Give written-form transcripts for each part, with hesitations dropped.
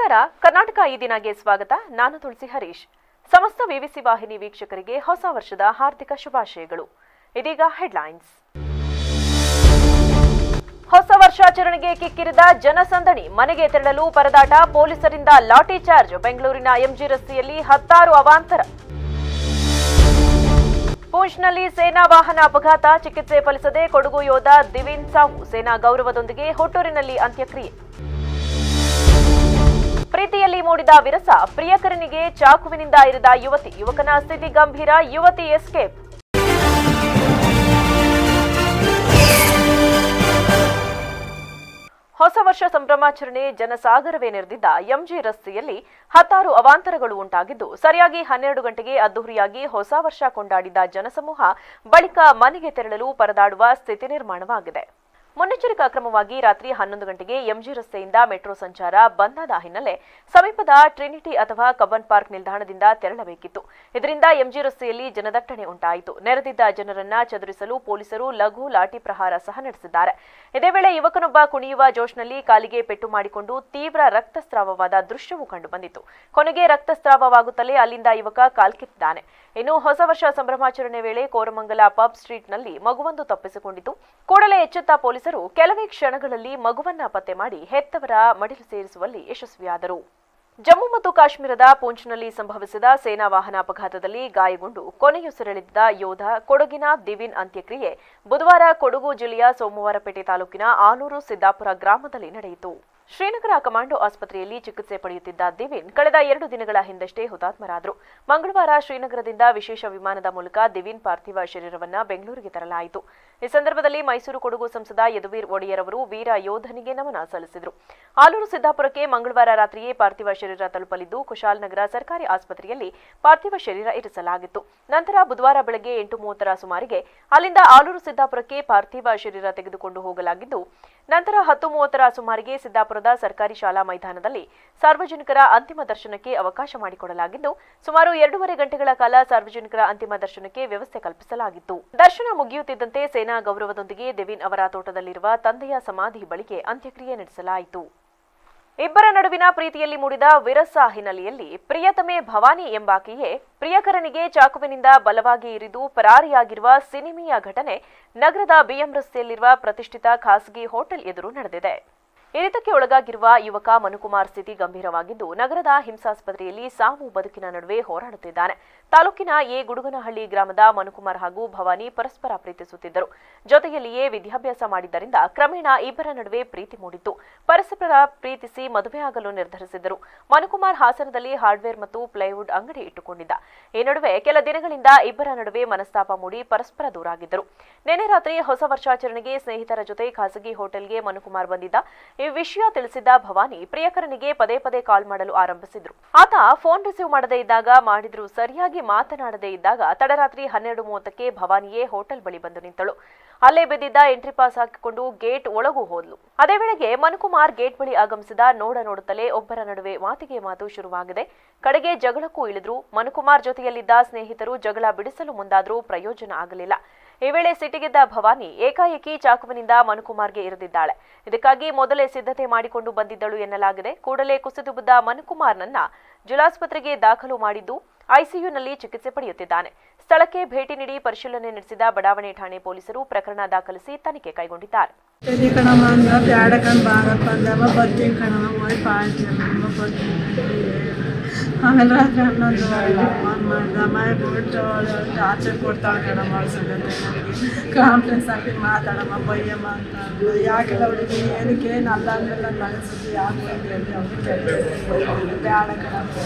ನಮಸ್ಕಾರ. ಕರ್ನಾಟಕ ಈ ದಿನಗೆ ಸ್ವಾಗತ. ನಾನು ತುಳಸಿ ಹರೀಶ್. ಸಮಸ್ತ ವಿವಿಸಿ ವಾಹಿನಿ ವೀಕ್ಷಕರಿಗೆ ಹೊಸ ವರ್ಷದ ಹಾರ್ದಿಕ ಶುಭಾಶಯಗಳು. ಇದೀಗ ಹೆಡ್ಲೈನ್ಸ್. ಹೊಸ ವರ್ಷಾಚರಣೆಗೆ ಕಿಕ್ಕಿರಿದ ಜನಸಂದಣಿ. ಮನೆಗೆ ತೆರಳಲು ಪರದಾಟ, ಪೊಲೀಸರಿಂದ ಲಾಠಿ ಚಾರ್ಜ್. ಬೆಂಗಳೂರಿನ ಎಂಜಿ ರಸ್ತೆಯಲ್ಲಿ 10 ಅವಾಂತರ. ಪೂಂಚ್ನಲ್ಲಿ ಸೇನಾ ವಾಹನ ಅಪಘಾತ, ಚಿಕಿತ್ಸೆ ಫಲಿಸದೆ ಕೊಡಗು ಯೋಧ ದಿವಿನ್ ಸಾವು. ಸೇನಾ ಗೌರವದೊಂದಿಗೆ ಹುಟ್ಟೂರಿನಲ್ಲಿ ಅಂತ್ಯಕ್ರಿಯೆ. ಪ್ರೀತಿಯಲ್ಲಿ ಮೂಡಿದ ವಿರಸ, ಪ್ರಿಯಕರನಿಗೆ ಚಾಕುವಿನಿಂದ ಇರಿದ ಯುವತಿ. ಯುವಕನ ಸ್ಥಿತಿ ಗಂಭೀರ, ಯುವತಿ ಎಸ್ಕೇಪ್. ಹೊಸ ವರ್ಷ ಸಂಭ್ರಮಾಚರಣೆ ಜನಸಾಗರವೇ ನೆರೆದಿದ್ದ ಎಂಜಿ ರಸ್ತೆಯಲ್ಲಿ 10 ಅವಾಂತರಗಳು ಉಂಟಾಗಿದ್ದು, ಸರಿಯಾಗಿ 12 ಗಂಟೆಗೆ ಅದ್ದೂರಿಯಾಗಿ ಹೊಸ ವರ್ಷ ಕೊಂಡಾಡಿದ ಜನಸಮೂಹ ಬಳಿಕ ಮನೆಗೆ ತೆರಳಲು ಪರದಾಡುವ ಸ್ಥಿತಿ ನಿರ್ಮಾಣವಾಗಿದೆ. ಮುನ್ನೆಚ್ಚರಿಕಾ ಕ್ರಮವಾಗಿ ರಾತ್ರಿ 11 ಗಂಟೆಗೆ ಎಂಜಿ ರಸ್ತೆಯಿಂದ ಮೆಟ್ರೋ ಸಂಚಾರ ಬಂದಾದ ಹಿನ್ನೆಲೆ ಸಮೀಪದ ಟ್ರಿನಿಟಿ ಅಥವಾ ಕಬ್ಬನ್ ಪಾರ್ಕ್ ನಿಲ್ದಾಣದಿಂದ ತೆರಳಬೇಕಿತ್ತು. ಇದರಿಂದ ಎಂಜಿ ರಸ್ತೆಯಲ್ಲಿ ಜನದಟ್ಟಣೆ ಉಂಟಾಯಿತು. ನೆರೆದಿದ್ದ ಜನರನ್ನ ಚದುರಿಸಲು ಪೊಲೀಸರು ಲಘು ಲಾಠಿ ಪ್ರಹಾರ ಸಹ ನಡೆಸಿದ್ದಾರೆ. ಇದೇ ವೇಳೆ ಯುವಕನೊಬ್ಬ ಕುಣಿಯುವ ಜೋಶ್ನಲ್ಲಿ ಕಾಲಿಗೆ ಪೆಟ್ಟು ಮಾಡಿಕೊಂಡು ತೀವ್ರ ರಕ್ತಸ್ರಾವವಾದ ದೃಶ್ಯವೂ ಕಂಡುಬಂದಿತು. ಕೊನೆಗೆ ರಕ್ತಸ್ರಾವವಾಗುತ್ತಲೇ ಅಲ್ಲಿಂದ ಯುವಕ ಕಾಲ್ಕಿತ್ತಿದ್ದಾನೆ. ಇನ್ನು ಹೊಸ ವರ್ಷ ಸಂಭ್ರಮಾಚರಣೆ ವೇಳೆ ಕೋರಮಂಗಲ ಪಬ್ ಸ್ಟ್ರೀಟ್ನಲ್ಲಿ ಮಗುವೊಂದು ತಪ್ಪಿಸಿಕೊಂಡಿತು. ಕೂಡಲೇ ಎಚ್ಚೆತ್ತ ಪೊಲೀಸರು ಕೆಲವೇ ಕ್ಷಣಗಳಲ್ಲಿ ಮಗುವನ್ನ ಪತ್ತೆ ಮಾಡಿ ಹೆತ್ತವರ ಮಡಿಲು ಸೇರಿಸುವಲ್ಲಿ ಯಶಸ್ವಿಯಾದರು. ಜಮ್ಮು ಮತ್ತು ಕಾಶ್ಮೀರದ ಪೂಂಚ್ನಲ್ಲಿ ಸಂಭವಿಸಿದ ಸೇನಾ ವಾಹನ ಅಪಘಾತದಲ್ಲಿ ಗಾಯಗೊಂಡು ಕೊನೆಯುಸಿರೆಳೆದಿದ್ದ ಯೋಧ ಕೊಡಗಿನ ದಿವಿನ್ ಅಂತ್ಯಕ್ರಿಯೆ ಬುಧವಾರ ಕೊಡಗು ಜಿಲ್ಲೆಯ ಸೋಮವಾರಪೇಟೆ ತಾಲೂಕಿನ ಆಲೂರು ಸಿದ್ದಾಪುರ ಗ್ರಾಮದಲ್ಲಿ ನಡೆಯಿತು. ಶ್ರೀನಗರ ಕಮಾಂಡೋ ಆಸ್ಪತ್ರೆಯಲ್ಲಿ ಚಿಕಿತ್ಸೆ ಪಡೆಯುತ್ತಿದ್ದ ದಿವಿನ್ ಕಳೆದ 2 ದಿನಗಳ ಹಿಂದಷ್ಟೇ ಹುತಾತ್ಮರಾದರು. ಮಂಗಳವಾರ ಶ್ರೀನಗರದಿಂದ ವಿಶೇಷ ವಿಮಾನದ ಮೂಲಕ ದಿವಿನ್ ಪಾರ್ಥಿವ ಶರೀರವನ್ನು ಬೆಂಗಳೂರಿಗೆ ತರಲಾಯಿತು. ಈ ಸಂದರ್ಭದಲ್ಲಿ ಮೈಸೂರು ಕೊಡಗು ಸಂಸದ ಯದುವೀರ್ ಒಡೆಯರ್ ಅವರು ವೀರ ಯೋಧನಿಗೆ ನಮನ ಸಲ್ಲಿಸಿದರು. ಆಲೂರು ಸಿದ್ದಾಪುರಕ್ಕೆ ಮಂಗಳವಾರ ರಾತ್ರಿಯೇ ಪಾರ್ಥಿವ ಶರೀರ ತಲುಪಲಿದ್ದು, ಕುಶಾಲನಗರ ಸರ್ಕಾರಿ ಆಸ್ಪತ್ರೆಯಲ್ಲಿ ಪಾರ್ಥಿವ ಶರೀರ ಇರಿಸಲಾಗಿತ್ತು. ನಂತರ ಬುಧವಾರ ಬೆಳಗ್ಗೆ 8:30 ಸುಮಾರಿಗೆ ಅಲ್ಲಿಂದ ಆಲೂರು ಸಿದ್ದಾಪುರಕ್ಕೆ ಪಾರ್ಥಿವ ಶರೀರ ತೆಗೆದುಕೊಂಡು ಹೋಗಲಾಗಿದ್ದು, ನಂತರ 10:30 ಸುಮಾರಿಗೆ ಸಿದ್ದಾಪುರದ ಸರ್ಕಾರಿ ಶಾಲಾ ಮೈದಾನದಲ್ಲಿ ಸಾರ್ವಜನಿಕರ ಅಂತಿಮ ದರ್ಶನಕ್ಕೆ ಅವಕಾಶ ಮಾಡಿಕೊಡಲಾಗಿದ್ದು, ಸುಮಾರು 2.5 ಗಂಟೆಗಳ ಕಾಲ ಸಾರ್ವಜನಿಕರ ಅಂತಿಮ ದರ್ಶನಕ್ಕೆ ವ್ಯವಸ್ಥೆ ಕಲ್ಪಿಸಲಾಗಿತ್ತು. ದರ್ಶನ ಮುಗಿಯುತ್ತಿದ್ದಂತೆ ಸೇನಾ ಗೌರವದೊಂದಿಗೆ ದಿವಿನ್ ಅವರ ತೋಟದಲ್ಲಿರುವ ತಂದೆಯ ಸಮಾಧಿ ಬಳಿಗೆ ಅಂತ್ಯಕ್ರಿಯೆ ನಡೆಸಲಾಯಿತು. ಇಬ್ಬರ ನಡುವಿನ ಪ್ರೀತಿಯಲ್ಲಿ ಮೂಡಿದ ವಿರಸ ಹಿನ್ನೆಲೆಯಲ್ಲಿ ಪ್ರಿಯತಮೆ ಭವಾನಿ ಎಂಬಾಕೆಯೇ ಪ್ರಿಯಕರನಿಗೆ ಚಾಕುವಿನಿಂದ ಬಲವಾಗಿ ಇರಿದು ಪರಾರಿಯಾಗಿರುವ ಸಿನಿಮೀಯ ಘಟನೆ ನಗರದ ಬಿಎಂ ರಸ್ತೆಯಲ್ಲಿರುವ ಪ್ರತಿಷ್ಠಿತ ಖಾಸಗಿ ಹೋಟೆಲ್ ಎದುರು ನಡೆದಿದೆ. ಇರಿತಕ್ಕೆ ಒಳಗಾಗಿರುವ ಯುವಕ ಮನುಕುಮಾರ್ ಸ್ಥಿತಿ ಗಂಭೀರವಾಗಿದ್ದು, ನಗರದ ಹಿಂಸಾಸ್ಪತ್ರೆಯಲ್ಲಿ ಸಾವು ಬದುಕಿನ ನಡುವೆ ಹೋರಾಡುತ್ತಿದ್ದಾನೆ. ತಾಲೂಕಿನ ಗುಡುಗನಹಳ್ಳಿ ಗ್ರಾಮದ ಮನುಕುಮಾರ್ ಹಾಗೂ ಭವಾನಿ ಪರಸ್ಪರ ಪ್ರೀತಿಸುತ್ತಿದ್ದರು. ಜೊತೆಯಲ್ಲಿಯೇ ವಿದ್ಯಾಭ್ಯಾಸ ಮಾಡಿದ್ದರಿಂದ ಕ್ರಮೇಣ ಇಬ್ಬರ ನಡುವೆ ಪ್ರೀತಿ ಮೂಡಿತ್ತು. ಪರಸ್ಪರ ಪ್ರೀತಿಸಿ ಮದುವೆಯಾಗಲು ನಿರ್ಧರಿಸಿದ್ದರು. ಮನುಕುಮಾರ್ ಹಾಸನದಲ್ಲಿ ಹಾರ್ಡ್ವೇರ್ ಮತ್ತು ಪ್ಲೈವುಡ್ ಅಂಗಡಿ ಇಟ್ಟುಕೊಂಡಿದ್ದ. ಈ ನಡುವೆ ಕೆಲ ದಿನಗಳಿಂದ ಇಬ್ಬರ ನಡುವೆ ಮನಸ್ತಾಪ ಮೂಡಿ ಪರಸ್ಪರ ದೂರಾಗಿದ್ದರು. ನಿನ್ನೆ ರಾತ್ರಿ ಹೊಸ ವರ್ಷಾಚರಣೆಗೆ ಸ್ನೇಹಿತರ ಜೊತೆ ಖಾಸಗಿ ಹೋಟೆಲ್ಗೆ ಮನುಕುಮಾರ್ ಬಂದಿದ್ದ. ಈ ವಿಷಯ ತಿಳಿಸಿದ್ದ ಭವಾನಿ ಪ್ರಿಯಕರನಿಗೆ ಪದೇ ಪದೇ ಕಾಲ್ ಮಾಡಲು ಆರಂಭಿಸಿದ್ರು. ಆತ ಫೋನ್ ರಿಸೀವ್ ಮಾಡದೇ ಇದ್ದಾಗ, ಮಾಡಿದ್ರು ಸರಿಯಾಗಿ ಮಾತನಾಡದೇ ಇದ್ದಾಗ ತಡರಾತ್ರಿ 12:30ಕ್ಕೆ ಭವಾನಿಯೇ ಹೋಟೆಲ್ ಬಳಿ ಬಂದು ನಿಂತಳು. ಅಲ್ಲೇ ಬಿದ್ದಿದ್ದ ಎಂಟ್ರಿ ಪಾಸ್ ಹಾಕಿಕೊಂಡು ಗೇಟ್ ಒಳಗೂ ಹೋದ್ಲು. ಅದೇ ವೇಳೆಗೆ ಮನುಕುಮಾರ್ ಗೇಟ್ ಬಳಿ ಆಗಮಿಸಿದ. ನೋಡುತ್ತಲೇ ಒಬ್ಬರ ನಡುವೆ ಮಾತಿಗೆ ಮಾತು ಶುರುವಾಗಿದೆ. ಕಡೆಗೆ ಜಗಳಕ್ಕೂ ಇಳಿದ್ರು. ಮನುಕುಮಾರ್ ಜೊತೆಯಲ್ಲಿದ್ದ ಸ್ನೇಹಿತರು ಜಗಳ ಬಿಡಿಸಲು ಮುಂದಾದ್ರೂ ಪ್ರಯೋಜನ ಆಗಲಿಲ್ಲ. ಈ ವೇಳೆ ಸಿಟ್ಟಿಗೆದ್ದ ಭವಾನಿ ಏಕಾಏಕಿ ಚಾಕುವಿನಿಂದ ಮನುಕುಮಾರ್ಗೆ ಇರಿದಿದ್ದಾಳೆ. ಇದಕ್ಕಾಗಿ ಮೊದಲೇ ಸಿದ್ಧತೆ ಮಾಡಿಕೊಂಡು ಬಂದಿದ್ದಳು ಎನ್ನಲಾಗಿದೆ. ಕೂಡಲೇ ಕುಸಿದು ಬಿದ್ದ ಮನುಕುಮಾರ್ನನ್ನ ಜಿಲ್ಲಾಸ್ಪತ್ರೆಗೆ ದಾಖಲು ಮಾಡಿದ್ದು, ಐಸಿಯುನಲ್ಲಿ ಚಿಕಿತ್ಸೆ ಪಡೆಯುತ್ತಿದ್ದಾನೆ. ಸ್ಥಳಕ್ಕೆ ಭೇಟಿ ನೀಡಿ ಪರಿಶೀಲನೆ ನಡೆಸಿದ ಬಡಾವಣೆ ಠಾಣೆ ಪೊಲೀಸರು ಪ್ರಕರಣ ದಾಖಲಿಸಿ ತನಿಖೆ ಕೈಗೊಂಡಿದ್ದಾರೆ. ಆಮೇಲೆ ರಾತ್ರಿ 11:30 ಫೋನ್ ಮಾಡಿದ. ಬಿಟ್ಟು ಟಾರ್ಚರ್ ಕೊಡ್ತಾಳೆ ಕಣಮ್ಮ, ಕಾಂಪ್ಲೆಕ್ಸ್ ಹಾಕಿ ಮಾತಾಡಮ್ಮ ಬೈಯಮ್ಮ ಅಂತ. ಯಾಕೆಲ್ಲ ಹೊಡಿತಿ, ಏನಕ್ಕೆ ನಲ್ಲ ಅಂದೆಲ್ಲ ನಡೆಸಿದ್ವಿ, ಯಾಕೆ ಅವ್ರಿಗೆ ಬೇಡ ಕಣಮ್ಮ,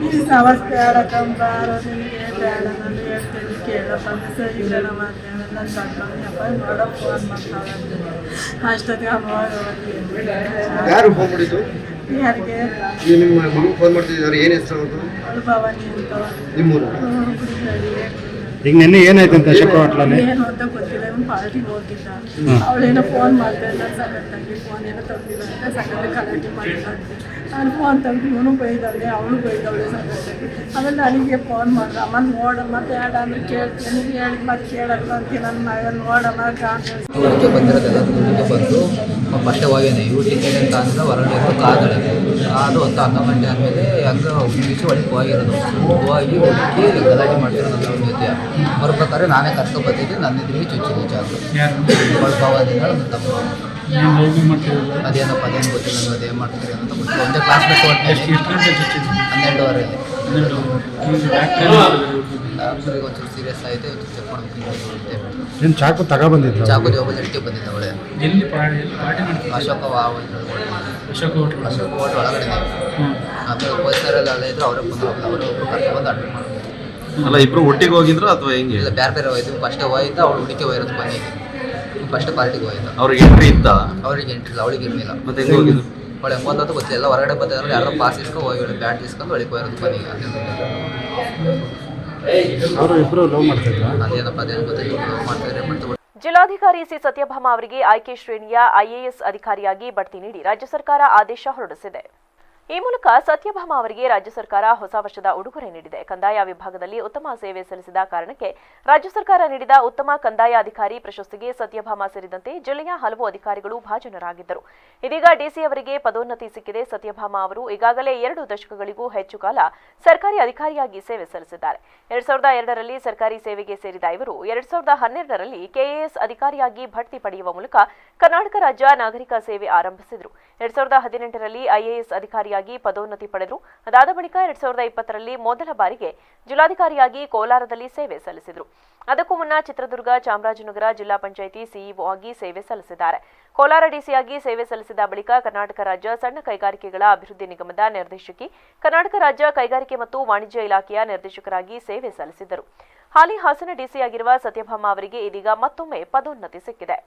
ಈ ಸವಸ್ ಬೇಡ ಕಂಬಾರೋ, ನಿನಗೆ ಬೇಡ, ನಾನು ಹೇಳ್ತೀನಿ ಕೇಳಪ್ಪ, ಸರಿ ಕಣಮ್ಮ ಅಂತೇಳೆಲ್ಲ ತಗೊಂಡಪ್ಪ ನೋಡೋ ಫೋನ್ ಮಾಡ್ತಾಳೆ. ಅಷ್ಟೊತ್ತಿಗೆ ಯಾರು ಫೋನ್ ಮಾಡಿದ್ದು? ಯಾರಿಗೆ ನಿಮ್ಮ ಮಗು ಫೋನ್ ಮಾಡ್ತಿದ್ದಾರೆ? ಏನು ಹೆಸರು ಅವ್ರದ್ದು? ಭವಾನಿ ಅಂತ. ನಿಮ್ಮೂರು? ಈಗ ನಿನ್ನೆ ಏನಾಯ್ತು ಅಂತ ಶಕ ಹೋಟ್ಲಲ್ಲಿ? ಏನು ಅಂತ ಗೊತ್ತಿಲ್ಲ. ಇವ್ನು ಪಾರ್ಟಿಗೆ ಹೋಗಿದ್ದ. ಅವಳೇನೋ ಫೋನ್ ಮಾಡ್ತಾ ಇದ್ದ, ಸಗತ್ತಾಗಿ ಫೋನ್ ಏನೋ ತೆಗ್ದಿಲ್ಲ ಅಂತ ಸಗತ್ತ ಕಲೆಕ್ಟ್ ಮಾಡಿಲ್ಲ. ನಾನು ಫೋನ್ ತೆಗ್ದು ಇವನು ಬೈದವಳೆ, ಅವಳು ಬೈದವಳೆ ಸಗತ್ತಾಗಿ. ಆಮೇಲೆ ನನಗೆ ಫೋನ್ ಮಾಡ್ದೆ, ಅಮ್ಮ ನೋಡಮ್ಮ ಬೇಡ ಅಂದ್ರೆ ಕೇಳ್ತೀನಿ, ಹೇಳಿ ಮತ್ತೆ ಕೇಳಲ್ಲ ಅಂತೀನಿ. ನನ್ನ ಮಗ ನೋಡಮ್ಮ ಕಾಂಗ್ರೆಸ್ ಹೊರಗೆ ಬಂದಿರೋದೆಲ್ಲ ಮುಂದೆ ಬಂದು ಫಸ್ಟ್ ಹೋಗೇನೆ ಇವು ಟಿಕೆಟ್ ಅಂತ ಅಂದರೆ ಹೊರಗಡೆ ಕಾದಳೆ. ಅದು 11 ಗಂಟೆ ಆದಮೇಲೆ ಹಂಗೆ ಬಿಸಿ ಒಳಗೆ ಹೋಗಿರೋದು ಹೋಗಿ ಹುಡುಕಿ ಗಲಾಟೆ ಮಾಡ್ತಿರೋದು ಅವ್ರ ಜೊತೆ ಬರ್ಬೇಕಾದ್ರೆ ನಾನೇ ಕರ್ಕೊಂಡು ಬಂದಿದ್ದೆ ನನ್ನ ಎದುರಿಗೆ ಚುಚ್ಚಿದೆ ಚಾಕು ಕೊಳ್ಕೋದಿಂದ ನನ್ನ ತಮ್ಮ ಅದೇನಪ್ಪ ಅದೇನು ಗೊತ್ತಿಲ್ಲ ನನಗೆ ಅದೇನು ಮಾಡ್ತೀರಿ ಅಂತ ಗೊತ್ತಿಲ್ಲ ಒಂದೇ ಕ್ಲಾಸ್ ಬಿಟ್ಟು ಹೊರಟೆ 12ವರೆಯಲ್ಲಿ ಡಾಕ್ಟ್ರಿಗೆ ಒಂಚೂರು ಸೀರಿಯಸ್ ಆಯಿತು ಚೆಕ್ ಮಾಡ್ಬೇಕು ಏನು ಚಾಕು ತಗೊಬಂದಿದ್ದು ಚಾಕು ಜೋಬಲ್ಲಿ ಇಟ್ಟು ಬಂದಿದ್ದ ಅವಳೆ ಅಶೋಕ ಹೋಟೆಲ್ ಒಳಗಡೆ ಆಮೇಲೆ ಪೊಲೀಸರೆಲ್ಲ ಅಲ್ಲೇ ಇದ್ರು ಅವರೇ ಬಂದು ಅವರು ಕರ್ಕೊಂಡು ಅಡ್ಮಿಟ್ ಮಾಡಿದ್ರು ಅಲ್ಲ ಇಬ್ರು ಒಟ್ಟಿಗೆ ಹೋಗಿದ್ರು ಅಥವಾ ಹೆಂಗೆ ಇಲ್ಲ ಬೇರೆ ಹೋಯ್ತು ಫಸ್ಟ್ ಹೋಯ್ತು ಅವಳು ಹುಡುಕಿ ಹೋಗಿರೋದು ಬಂದಿದ್ದು ಫಸ್ಟ್ ಪಾರ್ಟಿಗೆ ಹೋಯ್ತು ಅವ್ರಿಗೆ ಎಂಟ್ರಿ ಇತ್ತ ಅವ್ರಿಗೆ ಎಂಟ್ರಿ ಇಲ್ಲ ಅವಳಿಗೆ ಇರಲಿಲ್ಲ ಮತ್ತೆ ಹೆಂಗೆ ಹೋಗಿದ್ರು ಅವಳು ಎಂಬತ್ತು ಗೊತ್ತಿಲ್ಲ ಎಲ್ಲ ಹೊರಗಡೆ ಬಂದಿದ್ರು ಯಾರೋ ಪಾಸ್ ಇಸ್ಕೊಂಡು ಹೋಗಿ ಬ್ಯಾಟ್ ಇಸ್ಕೊಂಡು ಒಳಗೆ ಹೋಗಿರೋದು ಬನ್ನಿಗೆ ಅವರು ಇಬ್ಬರು ಲವ್ ಮಾಡ್ತಿದ್ರು ಅದೇನಪ್ಪ ಅದೇನು ಗೊತ್ತಿಲ್ಲ ಮಾಡ್ತಿದ್ರೆ ಮಾಡ್ತಾ ಜಿಲ್ಲಾಧಿಕಾರಿ ಸಿ ಸತ್ಯಭಾಮ ಅವರಿಗೆ ಆಯ್ಕೆ ಶ್ರೇಣಿಯ ಐಎಎಸ್ ಅಧಿಕಾರಿಯಾಗಿ ಬಡ್ತಿ ನೀಡಿ ರಾಜ್ಯ ಸರ್ಕಾರ ಆದೇಶ ಹೊರಡಿಸಿದೆ. ಈ ಮೂಲಕ ಸತ್ಯಭಾಮ ಅವರಿಗೆ ರಾಜ್ಯ ಸರ್ಕಾರ ಹೊಸ ವರ್ಷದ ಉಡುಗೊರೆ ನೀಡಿದೆ. ಕಂದಾಯ ವಿಭಾಗದಲ್ಲಿ ಉತ್ತಮ ಸೇವೆ ಸಲ್ಲಿಸಿದ ಕಾರಣಕ್ಕೆ ರಾಜ್ಯ ಸರ್ಕಾರ ನೀಡಿದ ಉತ್ತಮ ಕಂದಾಯ ಅಧಿಕಾರಿ ಪ್ರಶಸ್ತಿಗೆ ಸತ್ಯಭಾಮ ಸೇರಿದಂತೆ ಜಿಲ್ಲೆಯ ಹಲವು ಅಧಿಕಾರಿಗಳು ಭಾಜನರಾಗಿದ್ದರು. ಇದೀಗ ಡಿಸಿ ಅವರಿಗೆ ಪದೋನ್ನತಿ ಸಿಕ್ಕಿದೆ. ಸತ್ಯಭಾಮ ಅವರು ಈಗಾಗಲೇ 2 ದಶಕಗಳಿಗೂ ಹೆಚ್ಚು ಕಾಲ ಸರ್ಕಾರಿ ಅಧಿಕಾರಿಯಾಗಿ ಸೇವೆ ಸಲ್ಲಿಸಿದ್ದಾರೆ. 2002ರಲ್ಲಿ ಸರ್ಕಾರಿ ಸೇವೆಗೆ ಸೇರಿದ ಇವರು 2012ರಲ್ಲಿ ಕೆಎಎಸ್ ಅಧಿಕಾರಿಯಾಗಿ ಬಡ್ತಿ ಪಡೆಯುವ ಮೂಲಕ ಕರ್ನಾಟಕ ರಾಜ್ಯ ನಾಗರಿಕ ಸೇವೆ ಆರಂಭಿಸಿದರು. 2018ರಲ್ಲಿ ಐಎಎಸ್ ಅಧಿಕಾರಿಯಾಗಿ ಪದೋನ್ನತಿ ಪಡೆದರು. ಅದಾದ ಬಳಿಕ 2020ರಲ್ಲಿ ಮೊದಲ ಬಾರಿಗೆ ಜಿಲ್ಲಾಧಿಕಾರಿಯಾಗಿ ಕೋಲಾರದಲ್ಲಿ ಸೇವೆ ಸಲ್ಲಿಸಿದರು. ಅದಕ್ಕೂ ಮುನ್ನ ಚಿತ್ರದುರ್ಗ, ಚಾಮರಾಜನಗರ ಜಿಲ್ಲಾ ಪಂಚಾಯಿತಿ ಸಿಇಒ ಆಗಿ ಸೇವೆ ಸಲ್ಲಿಸಿದ್ದಾರೆ. ಕೋಲಾರ ಡಿಸಿಯಾಗಿ ಸೇವೆ ಸಲ್ಲಿಸಿದ ಬಳಿಕ ಕರ್ನಾಟಕ ರಾಜ್ಯ ಸಣ್ಣ ಕೈಗಾರಿಕೆಗಳ ಅಭಿವೃದ್ಧಿ ನಿಗಮದ ನಿರ್ದೇಶಕಿ, ಕರ್ನಾಟಕ ರಾಜ್ಯ ಕೈಗಾರಿಕೆ ಮತ್ತು ವಾಣಿಜ್ಯ ಇಲಾಖೆಯ ನಿರ್ದೇಶಕರಾಗಿ ಸೇವೆ ಸಲ್ಲಿಸಿದ್ದರು. ಹಾಲಿ ಹಾಸನ ಡಿಸಿಯಾಗಿರುವ ಸತ್ಯಭಾಮ ಅವರಿಗೆ ಇದೀಗ ಮತ್ತೊಮ್ಮೆ ಪದೋನ್ನತಿ ಸಿಕ್ಕಿದೆ.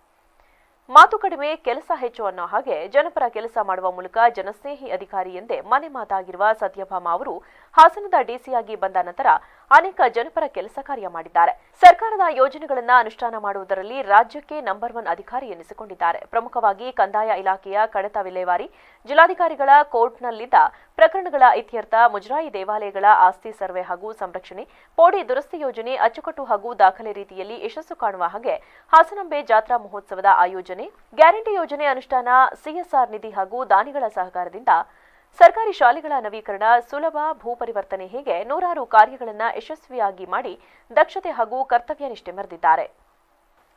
ಮಾತು ಕಡಿಮೆ ಕೆಲಸ ಹೆಚ್ಚು ಅನ್ನೋ ಹಾಗೆ ಜನಪರ ಕೆಲಸ ಮಾಡುವ ಮೂಲಕ ಜನಸ್ನೇಹಿ ಅಧಿಕಾರಿ ಎಂದೇ ಮನೆ ಮಾತಾಗಿರುವ ಸತ್ಯಭಾಮ ಅವರು ಹಾಸನದ ಡಿಸಿಯಾಗಿ ಬಂದ ನಂತರ ಅನೇಕ ಜನಪರ ಕೆಲಸ ಕಾರ್ಯ ಮಾಡಿದ್ದಾರೆ. ಸರ್ಕಾರದ ಯೋಜನೆಗಳನ್ನು ಅನುಷ್ಠಾನ ಮಾಡುವುದರಲ್ಲಿ ರಾಜ್ಯಕ್ಕೆ ನಂಬರ್ 1 ಅಧಿಕಾರಿ ಎನಿಸಿಕೊಂಡಿದ್ದಾರೆ. ಪ್ರಮುಖವಾಗಿ ಕಂದಾಯ ಇಲಾಖೆಯ ಕಡತ ವಿಲೇವಾರಿ, ಜಿಲ್ಲಾಧಿಕಾರಿಗಳ ಕೋರ್ಟ್ನಲ್ಲಿದ್ದ ಪ್ರಕರಣಗಳ ಇತ್ಯರ್ಥ, ಮುಜರಾಯಿ ದೇವಾಲಯಗಳ ಆಸ್ತಿ ಸರ್ವೆ ಹಾಗೂ ಸಂರಕ್ಷಣೆ, ಪೋಡಿ ದುರಸ್ತಿ ಯೋಜನೆ ಅಚ್ಚುಕಟ್ಟು ಹಾಗೂ ದಾಖಲೆ ರೀತಿಯಲ್ಲಿ ಯಶಸ್ಸು ಕಾಣುವ ಹಾಗೆ ಹಾಸನಾಂಬೆ ಜಾತ್ರಾ ಮಹೋತ್ಸವದ ಆಯೋಜನೆ, ಗ್ಯಾರಂಟಿ ಯೋಜನೆ ಅನುಷ್ಠಾನ, ಸಿಎಸ್ಆರ್ ನಿಧಿ ಹಾಗೂ ದಾನಿಗಳ ಸಹಕಾರದಿಂದ ಸರ್ಕಾರಿ ಶಾಲೆಗಳ ನವೀಕರಣ, ಸುಲಭ ಭೂ ಪರಿವರ್ತನೆ ಹೀಗೆ ನೂರಾರು ಕಾರ್ಯಗಳನ್ನು ಯಶಸ್ವಿಯಾಗಿ ಮಾಡಿ ದಕ್ಷತೆ ಹಾಗೂ ಕರ್ತವ್ಯ ನಿಷ್ಠೆ ಮೆರೆದಿದ್ದಾರೆ.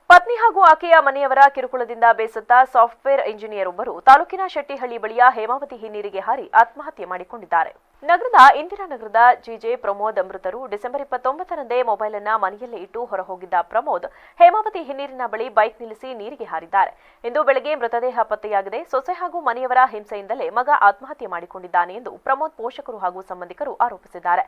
ಪತ್ನಿ ಹಾಗೂ ಆಕೆಯ ಮನೆಯವರ ಕಿರುಕುಳದಿಂದ ಬೇಸತ್ತ ಸಾಫ್ಟ್ವೇರ್ ಇಂಜಿನಿಯರ್ ಒಬ್ಬರು ತಾಲೂಕಿನ ಶೆಟ್ಟಿಹಳ್ಳಿ ಬಳಿಯ ಹೇಮಾವತಿ ಹಿನ್ನೀರಿಗೆ ಹಾರಿ ಆತ್ಮಹತ್ಯೆ ಮಾಡಿಕೊಂಡಿದ್ದಾರೆ. ನಗರದ ಇಂದಿರಾನಗರದ ಜಿಜೆ ಪ್ರಮೋದ್ ಮೃತರು ಡಿಸೆಂಬರ್ 29ರಂದೇ ಮೊಬೈಲ್ ಅನ್ನ ಮನೆಯಲ್ಲೇ ಇಟ್ಟು ಹೊರಹೋಗಿದ್ದ ಪ್ರಮೋದ್ ಹೇಮಾವತಿ ಹಿನ್ನೀರಿನ ಬಳಿ ಬೈಕ್ ನಿಲ್ಲಿಸಿ ನೀರಿಗೆ ಹಾರಿದ್ದಾರೆ. ಇಂದು ಬೆಳಗ್ಗೆ ಮೃತದೇಹ ಪತ್ತೆಯಾಗಿದೆ. ಸೊಸೆ ಹಾಗೂ ಮನೆಯವರ ಹಿಂಸೆಯಿಂದಲೇ ಮಗ ಆತ್ಮಹತ್ಯೆ ಮಾಡಿಕೊಂಡಿದ್ದಾನೆ ಎಂದು ಪ್ರಮೋದ್ ಪೋಷಕರು ಹಾಗೂ ಸಂಬಂಧಿಕರು ಆರೋಪಿಸಿದ್ದಾರೆ.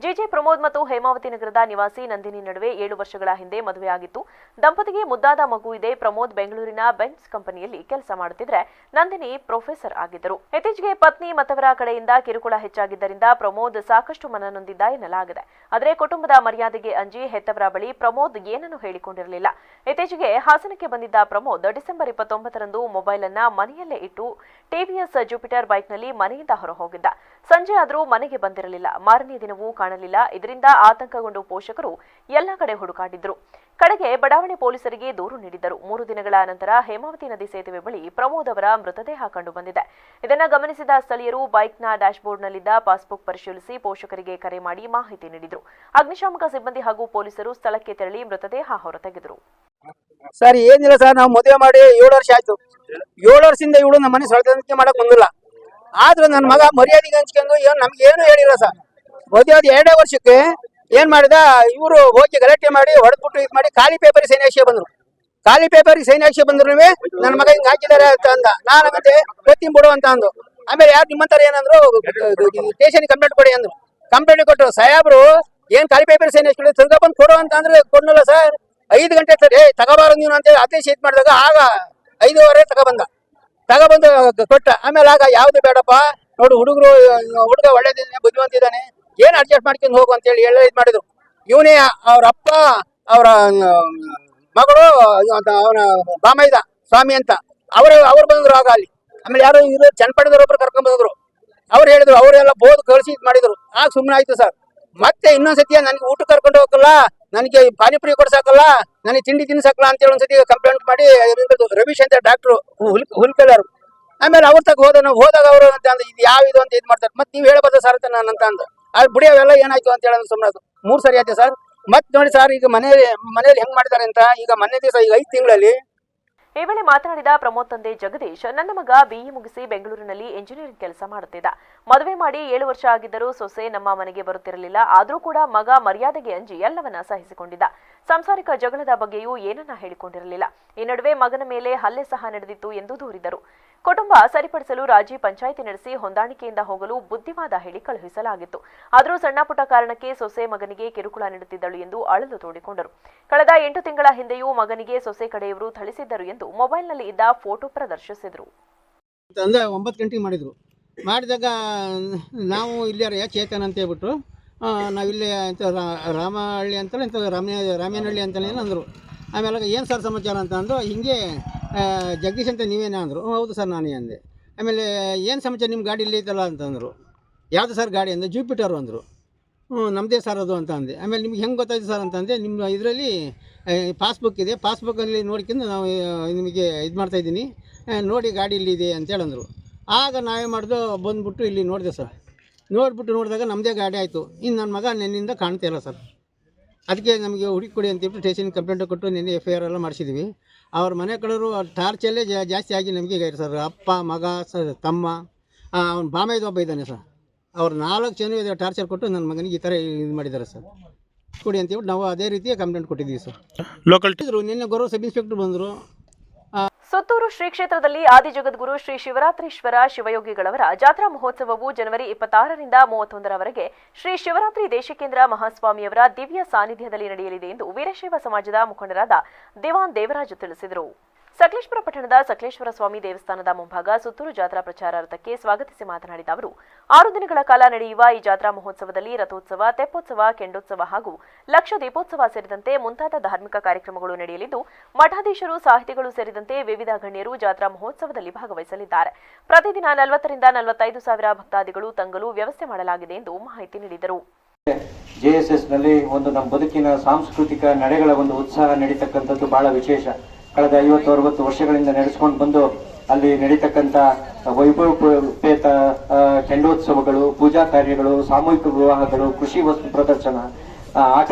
ಜಿಜೆ ಪ್ರಮೋದ್ ಮತ್ತು ಹೇಮಾವತಿ ನಗರದ ನಿವಾಸಿ ನಂದಿನಿ ನಡುವೆ 7 ವರ್ಷಗಳ ಹಿಂದೆ ಮದುವೆಯಾಗಿತ್ತು. ದಂಪತಿಗೆ ಮುದ್ದಾದ ಮಗು ಇದೆ. ಪ್ರಮೋದ್ ಬೆಂಗಳೂರಿನ ಬೆಂಚ್ ಕಂಪನಿಯಲ್ಲಿ ಕೆಲಸ ಮಾಡುತ್ತಿದ್ರೆ ನಂದಿನಿ ಪ್ರೊಫೆಸರ್ ಆಗಿದ್ದರು. ಇತ್ತೀಚೆಗೆ ಪತ್ನಿ ಮತ್ತವರ ಕಡೆಯಿಂದ ಕಿರುಕುಳ ಹೆಚ್ಚಾಗಿದ್ದರಿಂದ ಪ್ರಮೋದ್ ಸಾಕಷ್ಟು ಮನನೊಂದಿದ್ದ ಎನ್ನಲಾಗಿದೆ. ಆದರೆ ಕುಟುಂಬದ ಮರ್ಯಾದೆಗೆ ಅಂಜಿ ಹೆತ್ತವರ ಬಳಿ ಪ್ರಮೋದ್ ಏನನ್ನೂ ಹೇಳಿಕೊಂಡಿರಲಿಲ್ಲ. ಇತ್ತೀಚೆಗೆ ಹಾಸನಕ್ಕೆ ಬಂದಿದ್ದ ಪ್ರಮೋದ್ ಡಿಸೆಂಬರ್ 29ರಂದು ಮೊಬೈಲ್ ಅನ್ನ ಮನೆಯಲ್ಲೇ ಇಟ್ಟು ಟಿವಿಎಸ್ ಜುಪಿಟರ್ ಬೈಕ್ನಲ್ಲಿ ಮನೆಯಿಂದ ಹೊರಹೋಗಿದ್ದ. ಸಂಜೆ ಆದರೂ ಮನೆಗೆ ಬಂದಿರಲಿಲ್ಲ. ಮಾರನೇ ದಿನವೂ ಕಾಣಲಿಲ್ಲ. ಇದರಿಂದ ಆತಂಕಗೊಂಡು ಪೋಷಕರು ಎಲ್ಲ ಕಡೆ ಹುಡುಕಾಡಿದ್ರು. ಕಡೆಗೆ ಬಡಾವಣೆ ಪೊಲೀಸರಿಗೆ ದೂರು ನೀಡಿದ್ದರು. 3 ದಿನಗಳ ನಂತರ ಹೇಮಾವತಿ ನದಿ ಸೇತುವೆ ಬಳಿ ಪ್ರಮೋದ್ ಅವರ ಮೃತದೇಹ ಕಂಡು ಬಂದಿದೆ. ಇದನ್ನು ಗಮನಿಸಿದ ಸ್ಥಳೀಯರು ಬೈಕ್ನ ಡ್ಯಾಶ್ಬೋರ್ಡ್ನಲ್ಲಿದ್ದ ಪಾಸ್ಬುಕ್ ಪರಿಶೀಲಿಸಿ ಪೋಷಕರಿಗೆ ಕರೆ ಮಾಡಿ ಮಾಹಿತಿ ನೀಡಿದರು. ಅಗ್ನಿಶಾಮಕ ಸಿಬ್ಬಂದಿ ಹಾಗೂ ಪೊಲೀಸರು ಸ್ಥಳಕ್ಕೆ ತೆರಳಿ ಮೃತದೇಹ ಹೊರತೆಗೆದರು. ಸರ್ ಏನಿಲ್ಲ ಸರ್, ನಾವು ಮದುವೆ ಮಾಡಿ 7 ವರ್ಷ ಆಯ್ತು. 7 ವರ್ಷದಿಂದ ಇವಳು ನಮ್ಮ ಮನೆ ಸೊಳ್ಳೆ ಮಾಡಕ್ ಬಂದಿಲ್ಲ. ಆದ್ರೂ ನನ್ನ ಮಗ ಮರ್ಯಾದೆಗೆ ಹಂಚ್ಕೊಂಡು ನಮ್ಗೆ ಏನು ಹೇಳಿಲ್ಲ ಸರ್. ಮದುವೆ 2 ವರ್ಷಕ್ಕೆ ಏನ್ ಮಾಡಿದ, ಇವರು ಹೋಗಿ ಗಲಾಟೆ ಮಾಡಿ ಹೊಡೆದ್ಬಿಟ್ಟು ಇದು ಮಾಡಿ ಖಾಲಿ ಪೇಪರ್ ಸೈನ್ ಹಾಕಿ ಬಂದ್ರು. ಖಾಲಿ ಪೇಪರ್ ಸೈನ್ ಹಾಕಿ ಬಂದ್ರು ನನ್ನ ಮಗ ಹಿಂಗ್ ಹಾಕಿದ್ದಾರೆ ಅಂತ ಅಂದ. ನಾನು ಮತ್ತೆ ಗೊತ್ತಿನ ಬಿಡು ಅಂತ ಅಂದು. ಆಮೇಲೆ ಯಾರು ನಿಮ್ಮಂತರ ಏನಂದ್ರು, ಸ್ಟೇಷನ್ ಕಂಪ್ಲೇಂಟ್ ಕೊಡಿ ಅಂದ್ರು. ಕಂಪ್ಲೇಂಟ್ ಕೊಟ್ಟರು. ಸಾಹೇಬ್ರು ಏನ್ ಖಾಲಿ ಪೇಪರ್ ಸೈನ್ ಹಾಕಿ ತಂಗ ಬಂದು ಕೊಡು ಅಂತ ಅಂದ್ರೆ ಕೊಡ್ನಲ್ಲ ಸರ್. 5 ಗಂಟೆ ತಗೋಬಾರ ನೀವು ಅಂತ ಆದೇಶ ಇದು ಮಾಡಿದಾಗ ಆಗ 5:15 ತಗೊಬಂದು ಕೊಟ್ಟ. ಆಮೇಲೆ ಆಗ ಯಾವ್ದು ಬೇಡಪ್ಪ ನೋಡು, ಹುಡುಗ ಒಳ್ಳೇದಿದ್ದಾನೆ, ಬುದ್ಧಿವಂತಿದ್ದಾನೆ, ಏನ್ ಅಡ್ಜಸ್ಟ್ ಮಾಡ್ಕೊಂಡು ಹೋಗು ಅಂತ ಹೇಳಿ ಎಲ್ಲ ಇದು ಮಾಡಿದ್ರು. ಇವನೇ ಅವ್ರ ಅಪ್ಪ, ಅವರ ಮಗಳು, ಅವನ ಬಾಮೈದ ಸ್ವಾಮಿ ಅಂತ ಅವ್ರು ಬಂದ್ರು ಆಗ ಅಲ್ಲಿ. ಆಮೇಲೆ ಯಾರು ಇದು ಚನ್ನಪಟ್ಟಣದವರೊಬ್ರು ಕರ್ಕೊಂಡ್ ಬಂದ್ರು. ಅವ್ರು ಹೇಳಿದ್ರು, ಅವರೆಲ್ಲ ಬೋದು ಕಳಿಸಿ ಇದು ಮಾಡಿದ್ರು. ಆಗ ಸುಮ್ಮನೆ ಆಯ್ತು ಸರ್. ಮತ್ತೆ ಇನ್ನೊಂದ್ಸತಿ ನನಗೆ ಊಟ ಕರ್ಕೊಂಡು ಹೋಗಲ್ಲ, ನನಗೆ ಪಾನಿಪುರಿ ಕೊಡ್ಸಾಕಲ್ಲ, ನನಗೆ ತಿಂಡಿ ತಿನ್ಸಕ್ಕಲ್ಲ ಅಂತ ಹೇಳಿ ಒಂದ್ಸತಿ ಕಂಪ್ಲೇಂಟ್ ಮಾಡಿ ರವೀಶ್ ಅಂತ ಡಾಕ್ಟ್ರು ಹುಲ್ಕಲ್ಲರು ಆಮೇಲೆ ಅವ್ರ ತಗ ಹೋದಾಗ ಅವರು ಅಂತ ಅಂದ ಇದು ಯಾವ ಇದು ಅಂತ ಇದು ಮಾಡ್ತಾರೆ. ಮತ್ತೆ ನೀವು ಹೇಳ್ಬೋದು ಸರ್ ಅಂತ ನಾನು ಅಂತ ಅಂದ ಅದು ಬಿಡಿ ಅವೆಲ್ಲ ಏನಾಯ್ತು ಅಂತ ಹೇಳೋದು ಸುಮ್ಮನೆ ಅದು 3 ಸರಿ ಆಯ್ತು ಸರ್. ಮತ್ತೆ ನೋಡಿ ಸರ್ ಈಗ ಮನೇಲಿ ಹೆಂಗ್ ಮಾಡಿದ್ದಾರೆ ಅಂತ ಈಗ ಮೊನ್ನೆ ದಿವಸ ಈಗ 5 ತಿಂಗಳಲ್ಲಿ. ಈ ವೇಳೆ ಮಾತನಾಡಿದ ಪ್ರಮೋದ್ ತಂದೆ ಜಗದೀಶ್, ನನ್ನ ಮಗ ಬಿಇ ಮುಗಿಸಿ ಬೆಂಗಳೂರಿನಲ್ಲಿ ಎಂಜಿನಿಯರಿಂಗ್ ಕೆಲಸ ಮಾಡುತ್ತಿದ್ದ. ಮದುವೆ ಮಾಡಿ 7 ವರ್ಷ ಆಗಿದ್ದರೂ ಸೊಸೆ ನಮ್ಮ ಮನೆಗೆ ಬರುತ್ತಿರಲಿಲ್ಲ. ಆದರೂ ಕೂಡ ಮಗ ಮರ್ಯಾದೆಗೆ ಅಂಜಿ ಎಲ್ಲವನ್ನ ಸಹಿಸಿಕೊಂಡಿದ್ದ. ಸಾಂಸಾರಿಕ ಜಗಳದ ಬಗ್ಗೆಯೂ ಏನನ್ನ ಹೇಳಿಕೊಂಡಿರಲಿಲ್ಲ. ಈ ನಡುವೆ ಮಗನ ಮೇಲೆ ಹಲ್ಲೆ ಸಹ ನಡೆದಿತ್ತು ಎಂದು ದೂರಿದರು. ಕುಟುಂಬ ಸರಿಪಡಿಸಲು ರಾಜಿ ಪಂಚಾಯಿತಿ ನಡೆಸಿ ಹೊಂದಾಣಿಕೆಯಿಂದ ಹೋಗಲು ಬುದ್ಧಿವಾದ ಹೇಳಿ ಕಳುಹಿಸಲಾಗಿತ್ತು. ಆದರೂ ಸಣ್ಣಪುಟ್ಟ ಕಾರಣಕ್ಕೆ ಸೊಸೆ ಮಗನಿಗೆ ಕಿರುಕುಳ ನೀಡುತ್ತಿದ್ದಳು ಎಂದು ಅಳಲು ತೋಡಿಕೊಂಡರು. ಕಳೆದ 8 ತಿಂಗಳ ಹಿಂದೆಯೂ ಮಗನಿಗೆ ಸೊಸೆ ಕಡೆಯವರು ಥಳಿಸಿದ್ದರು ಎಂದು ಮೊಬೈಲ್ನಲ್ಲಿ ಇದ್ದ ಫೋಟೋ ಪ್ರದರ್ಶಿಸಿದರು. 9 ಗಂಟೆಗೆ ಮಾಡಿದಾಗ ನಾವು ಇಲ್ಲಿಯಾರ ಚೇತನ್ ಅಂತ ಹೇಳ್ಬಿಟ್ಟು ನಾವಿಲ್ಲಿ ಅಂತ ರಾಮಹಳ್ಳಿ ಅಂತಲೇ ಇಂಥ ರಾಮೇನಹಳ್ಳಿ ಅಂತಲೇ ಅಂದರು. ಆಮೇಲೆ ಏನು ಸರ್ ಸಮಾಚಾರ ಅಂತ ಅಂದು ಹಿಂಗೆ ಜಗದೀಶ್ ಅಂತ ನೀವೇನೇ ಅಂದರು. ಹೌದು ಸರ್ ನಾನೇ ಅಂದೆ. ಆಮೇಲೆ ಏನು ಸಮಾಚಾರ ನಿಮ್ಮ ಗಾಡಿ ಇಲ್ಲಿ ಐತಲ್ಲ ಅಂತಂದರು. ಯಾವುದು ಸರ್ ಗಾಡಿ ಅಂದರೆ ಜೂಪಿಟರು ಅಂದರು. ನಮ್ಮದೇ ಸರ್ ಅದು ಅಂತ ಅಂದೆ. ಆಮೇಲೆ ನಿಮ್ಗೆ ಹೆಂಗೆ ಗೊತ್ತಾಯ್ತು ಸರ್ ಅಂತಂದೆ. ನಿಮ್ಮ ಇದರಲ್ಲಿ ಪಾಸ್ಬುಕ್ ಇದೆ, ಪಾಸ್ಬುಕ್ಕಲ್ಲಿ ನೋಡ್ಕೊಂಡು ನಾವು ನಿಮಗೆ ಇದು ಮಾಡ್ತಾಯಿದ್ದೀನಿ ನೋಡಿ ಗಾಡಿ ಇಲ್ಲಿದೆ ಅಂತೇಳಂದರು. ಆಗ ನಾವೇ ಮಾಡಿದು ಬಂದುಬಿಟ್ಟು ಇಲ್ಲಿ ನೋಡಿದೆ ಸರ್. ನೋಡಿದಾಗ ನಮ್ಮದೇ ಗಾಡಿ ಆಯಿತು. ಇನ್ನು ನನ್ನ ಮಗ ನೆನ್ನಿಂದ ಕಾಣ್ತಾ ಇಲ್ಲ ಸರ್. ಅದಕ್ಕೆ ನಮಗೆ ಹುಡುಕಿ ಕೊಡಿ ಅಂತೇಳಿ ಸ್ಟೇಷನ್ಗೆ ಕಂಪ್ಲೇಂಟ್ ಕೊಟ್ಟು ನಿನ್ನೆ FIR ಎಲ್ಲ ಮಾಡಿಸಿದ್ವಿ. ಅವ್ರ ಮನೆ ಕಡೆಯವರು ಟಾರ್ಚಲ್ಲೇ ಜಾಸ್ತಿ ಆಗಿ ನಮಗೆ ಈಗ ಸರ್. ಅಪ್ಪ ಮಗ ಸರ್ ತಮ್ಮ ಅವ್ನ ಬಾಮೈದು ಒಬ್ಬ ಇದ್ದಾನೆ ಸರ್. ಅವ್ರು 4 ಜನ ಟಾರ್ಚರ್ ಕೊಟ್ಟು ನನ್ನ ಮಗನಿಗೆ ಈ ಥರ ಇದು ಮಾಡಿದ್ದಾರೆ ಸರ್. ಕೊಡಿ ಅಂತೇಳಿ ನಾವು ಅದೇ ರೀತಿ ಕಂಪ್ಲೇಂಟ್ ಕೊಟ್ಟಿದ್ದೀವಿ ಸರ್. ಲೋಕಲ್ ನಿನ್ನೆ ಗೌರವ ಸಬ್ ಇನ್ಸ್ಪೆಕ್ಟರ್ ಬಂದರು. ಸುತ್ತೂರು ಶ್ರೀ ಕ್ಷೇತ್ರದಲ್ಲಿ ಆದಿಜಗದ್ಗುರು ಶ್ರೀ ಶಿವರಾತ್ರೀಶ್ವರ ಶಿವಯೋಗಿಗಳವರ ಜಾತ್ರಾ ಮಹೋತ್ಸವವು ಜನವರಿ 26ರಿಂದ 31ರವರೆಗೆ ಶ್ರೀ ಶಿವರಾತ್ರಿ ದೇಶಿಕೇಂದ್ರ ಮಹಾಸ್ವಾಮಿಯವರ ದಿವ್ಯ ಸಾನ್ನಿಧ್ಯದಲ್ಲಿ ನಡೆಯಲಿದೆ ಎಂದು ವೀರಶೈವ ಸಮಾಜದ ಮುಖಂಡರಾದ ದಿವಾನ್ ದೇವರಾಜು ತಿಳಿಸಿದರು. ಸಕಲೇಶಪುರ ಪಟ್ಟಣದ ಸಕಲೇಶ್ವರ ಸ್ವಾಮಿ ದೇವಸ್ಥಾನದ ಮುಂಭಾಗ ಸುತ್ತೂರು ಜಾತ್ರಾ ಪ್ರಚಾರ ರಥಕ್ಕೆ ಸ್ವಾಗತಿಸಿ ಮಾತನಾಡಿದ ಅವರು, 6 ದಿನಗಳ ಕಾಲ ನಡೆಯುವ ಈ ಜಾತ್ರಾ ಮಹೋತ್ಸವದಲ್ಲಿ ರಥೋತ್ಸವ, ತೆಪ್ಪೋತ್ಸವ, ಕೆಂಡೋತ್ಸವ ಹಾಗೂ ಲಕ್ಷ ದೀಪೋತ್ಸವ ಸೇರಿದಂತೆ ಮುಂತಾದ ಧಾರ್ಮಿಕ ಕಾರ್ಯಕ್ರಮಗಳು ನಡೆಯಲಿದ್ದು, ಮಠಾಧೀಶರು, ಸಾಹಿತಿಗಳು ಸೇರಿದಂತೆ ವಿವಿಧ ಗಣ್ಯರು ಜಾತ್ರಾ ಮಹೋತ್ಸವದಲ್ಲಿ ಭಾಗವಹಿಸಲಿದ್ದಾರೆ. ಪ್ರತಿದಿನ 40ರಿಂದ 45 ಸಾವಿರ ಭಕ್ತಾದಿಗಳು ತಂಗಲು ವ್ಯವಸ್ಥೆ ಮಾಡಲಾಗಿದೆ ಎಂದು ಮಾಹಿತಿ ನೀಡಿದರು. JSS ನಲ್ಲಿ ಒಂದು ನಮ್ಮ ಬದುಕಿನ ಸಾಂಸ್ಕೃತಿಕ ನಡೆಗಳ ಒಂದು ಉತ್ಸಾಹ ನಡೀತಕ್ಕಂಥದ್ದು ಬಹಳ ವಿಶೇಷ. ಕಳೆದ 50-60 ವರ್ಷಗಳಿಂದ ನಡೆಸ್ಕೊಂಡು ಬಂದು ಅಲ್ಲಿ ನಡೀತಕ್ಕಂಥ ವೈಭವೋಪೇತ ಕೆಂಡೋತ್ಸವಗಳು, ಪೂಜಾ ಕಾರ್ಯಗಳು, ಸಾಮೂಹಿಕ ವಿವಾಹಗಳು, ಕೃಷಿ ವಸ್ತು ಪ್ರದರ್ಶನ, ಆಟ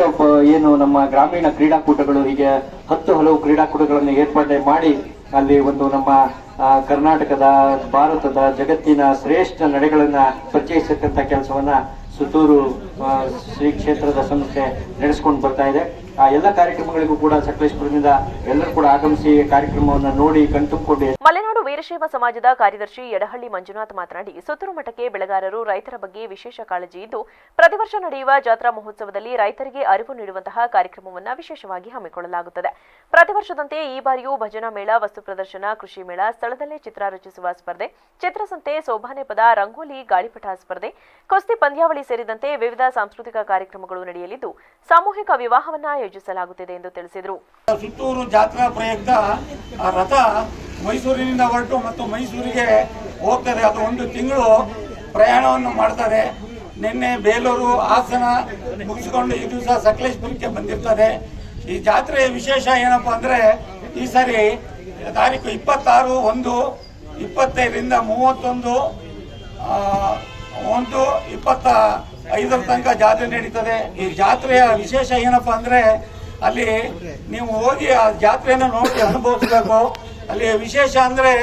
ಏನು ನಮ್ಮ ಗ್ರಾಮೀಣ ಕ್ರೀಡಾಕೂಟಗಳು, ಹೀಗೆ 10 ಹಲವು ಕ್ರೀಡಾಕೂಟಗಳನ್ನು ಏರ್ಪಾಡು ಮಾಡಿ ಅಲ್ಲಿ ಒಂದು ನಮ್ಮ ಕರ್ನಾಟಕದ, ಭಾರತದ, ಜಗತ್ತಿನ ಶ್ರೇಷ್ಠ ನಡೆಗಳನ್ನ ಪರಿಚಯಿಸತಕ್ಕಂಥ ಕೆಲಸವನ್ನ ಸುತ್ತೂರು ಶ್ರೀ ಕ್ಷೇತ್ರದ ಸಂಸ್ಥೆ ನಡೆಸ್ಕೊಂಡು ಬರ್ತಾ ಇದೆ. ಆ ಎಲ್ಲ ಕಾರ್ಯಕ್ರಮಗಳಿಗೂ ಕೂಡ ಸಕಲೇಶಪುರದಿಂದ ಎಲ್ಲರೂ ಕೂಡ ಆಗಮಿಸಿ ಕಾರ್ಯಕ್ರಮವನ್ನು ನೋಡಿ ಕಣ್ತುಂಬಿಕೊಂಡು. ಮಲೆನಾಡು ವೀರಶೈವ ಸಮಾಜದ ಕಾರ್ಯದರ್ಶಿ ಯಡಹಳ್ಳಿ ಮಂಜುನಾಥ್ ಮಾತನಾಡಿ, ಸುತ್ತೂರು ಮಠಕ್ಕೆ ಬೆಳೆಗಾರರು, ರೈತರ ಬಗ್ಗೆ ವಿಶೇಷ ಕಾಳಜಿ ಇದ್ದು, ಪ್ರತಿ ವರ್ಷ ನಡೆಯುವ ಜಾತ್ರಾ ಮಹೋತ್ಸವದಲ್ಲಿ ರೈತರಿಗೆ ಅರಿವು ನೀಡುವಂತಹ ಕಾರ್ಯಕ್ರಮವನ್ನು ವಿಶೇಷವಾಗಿ ಹಮ್ಮಿಕೊಳ್ಳಲಾಗುತ್ತದೆ. ಪ್ರತಿ ವರ್ಷದಂತೆ ಈ ಬಾರಿಯೂ ಭಜನಾ ಮೇಳ, ವಸ್ತು ಪ್ರದರ್ಶನ, ಕೃಷಿ ಮೇಳ, ಸ್ಥಳದಲ್ಲೇ ಚಿತ್ರ ರಚಿಸುವ ಸ್ಪರ್ಧೆ, ಚಿತ್ರಸಂತೆ, ಸೋಭಾನೆ ಪದ, ರಂಗೋಲಿ, ಗಾಳಿಪಟ ಸ್ಪರ್ಧೆ, ಕುಸ್ತಿ ಪಂದ್ಯಾವಳಿ ಸೇರಿದಂತೆ ವಿವಿಧ ಸಾಂಸ್ಕೃತಿಕ ಕಾರ್ಯಕ್ರಮಗಳು ನಡೆಯಲಿದ್ದು, ಸಾಮೂಹಿಕ ವಿವಾಹವನ್ನ ಆಯೋಜಿಸಲಾಗುತ್ತಿದೆ ಎಂದು ತಿಳಿಸಿದರು. ಸುತ್ತೂರು ಜಾತ್ರಾ ಪ್ರಯುಕ್ತ ರಥ ಮೈಸೂರಿನಿಂದ ಹೊರಟು ಮತ್ತು ಮೈಸೂರಿಗೆ ಹೋಗ್ತದೆ. ಅದು 1 ತಿಂಗಳು ಪ್ರಯಾಣವನ್ನು ಮಾಡ್ತಾರೆ. ನಿನ್ನೆ ಬೇಲೂರು, ಹಾಸನ ಮುಗಿಸಿಕೊಂಡು ಈ ದಿವಸ ಸಕಲೇಶಪುರಕ್ಕೆ ಬಂದಿರ್ತಾರೆ. ಈ ಜಾತ್ರೆಯ ವಿಶೇಷ ಏನಪ್ಪಾ ಅಂದ್ರೆ, ಈ ಸಾರಿ ತಾರೀಕು 26, 1, 25ರಿಂದ 31, 1, 25 ತನಕ ಜಾತ್ರೆ ನಡೀತದೆ. ಈ ಜಾತ್ರೆಯ ವಿಶೇಷ ಏನಪ್ಪಾ ಅಂದ್ರೆ, ಅಲ್ಲಿ ನೀವು ಹೋಗಿ ಆ ಜಾತ್ರೆಯನ್ನು ನೋಡಿ ಅನುಭವಿಸಬೇಕು. ಅಲ್ಲಿ ವಿಶೇಷ ಅಂದ್ರೆ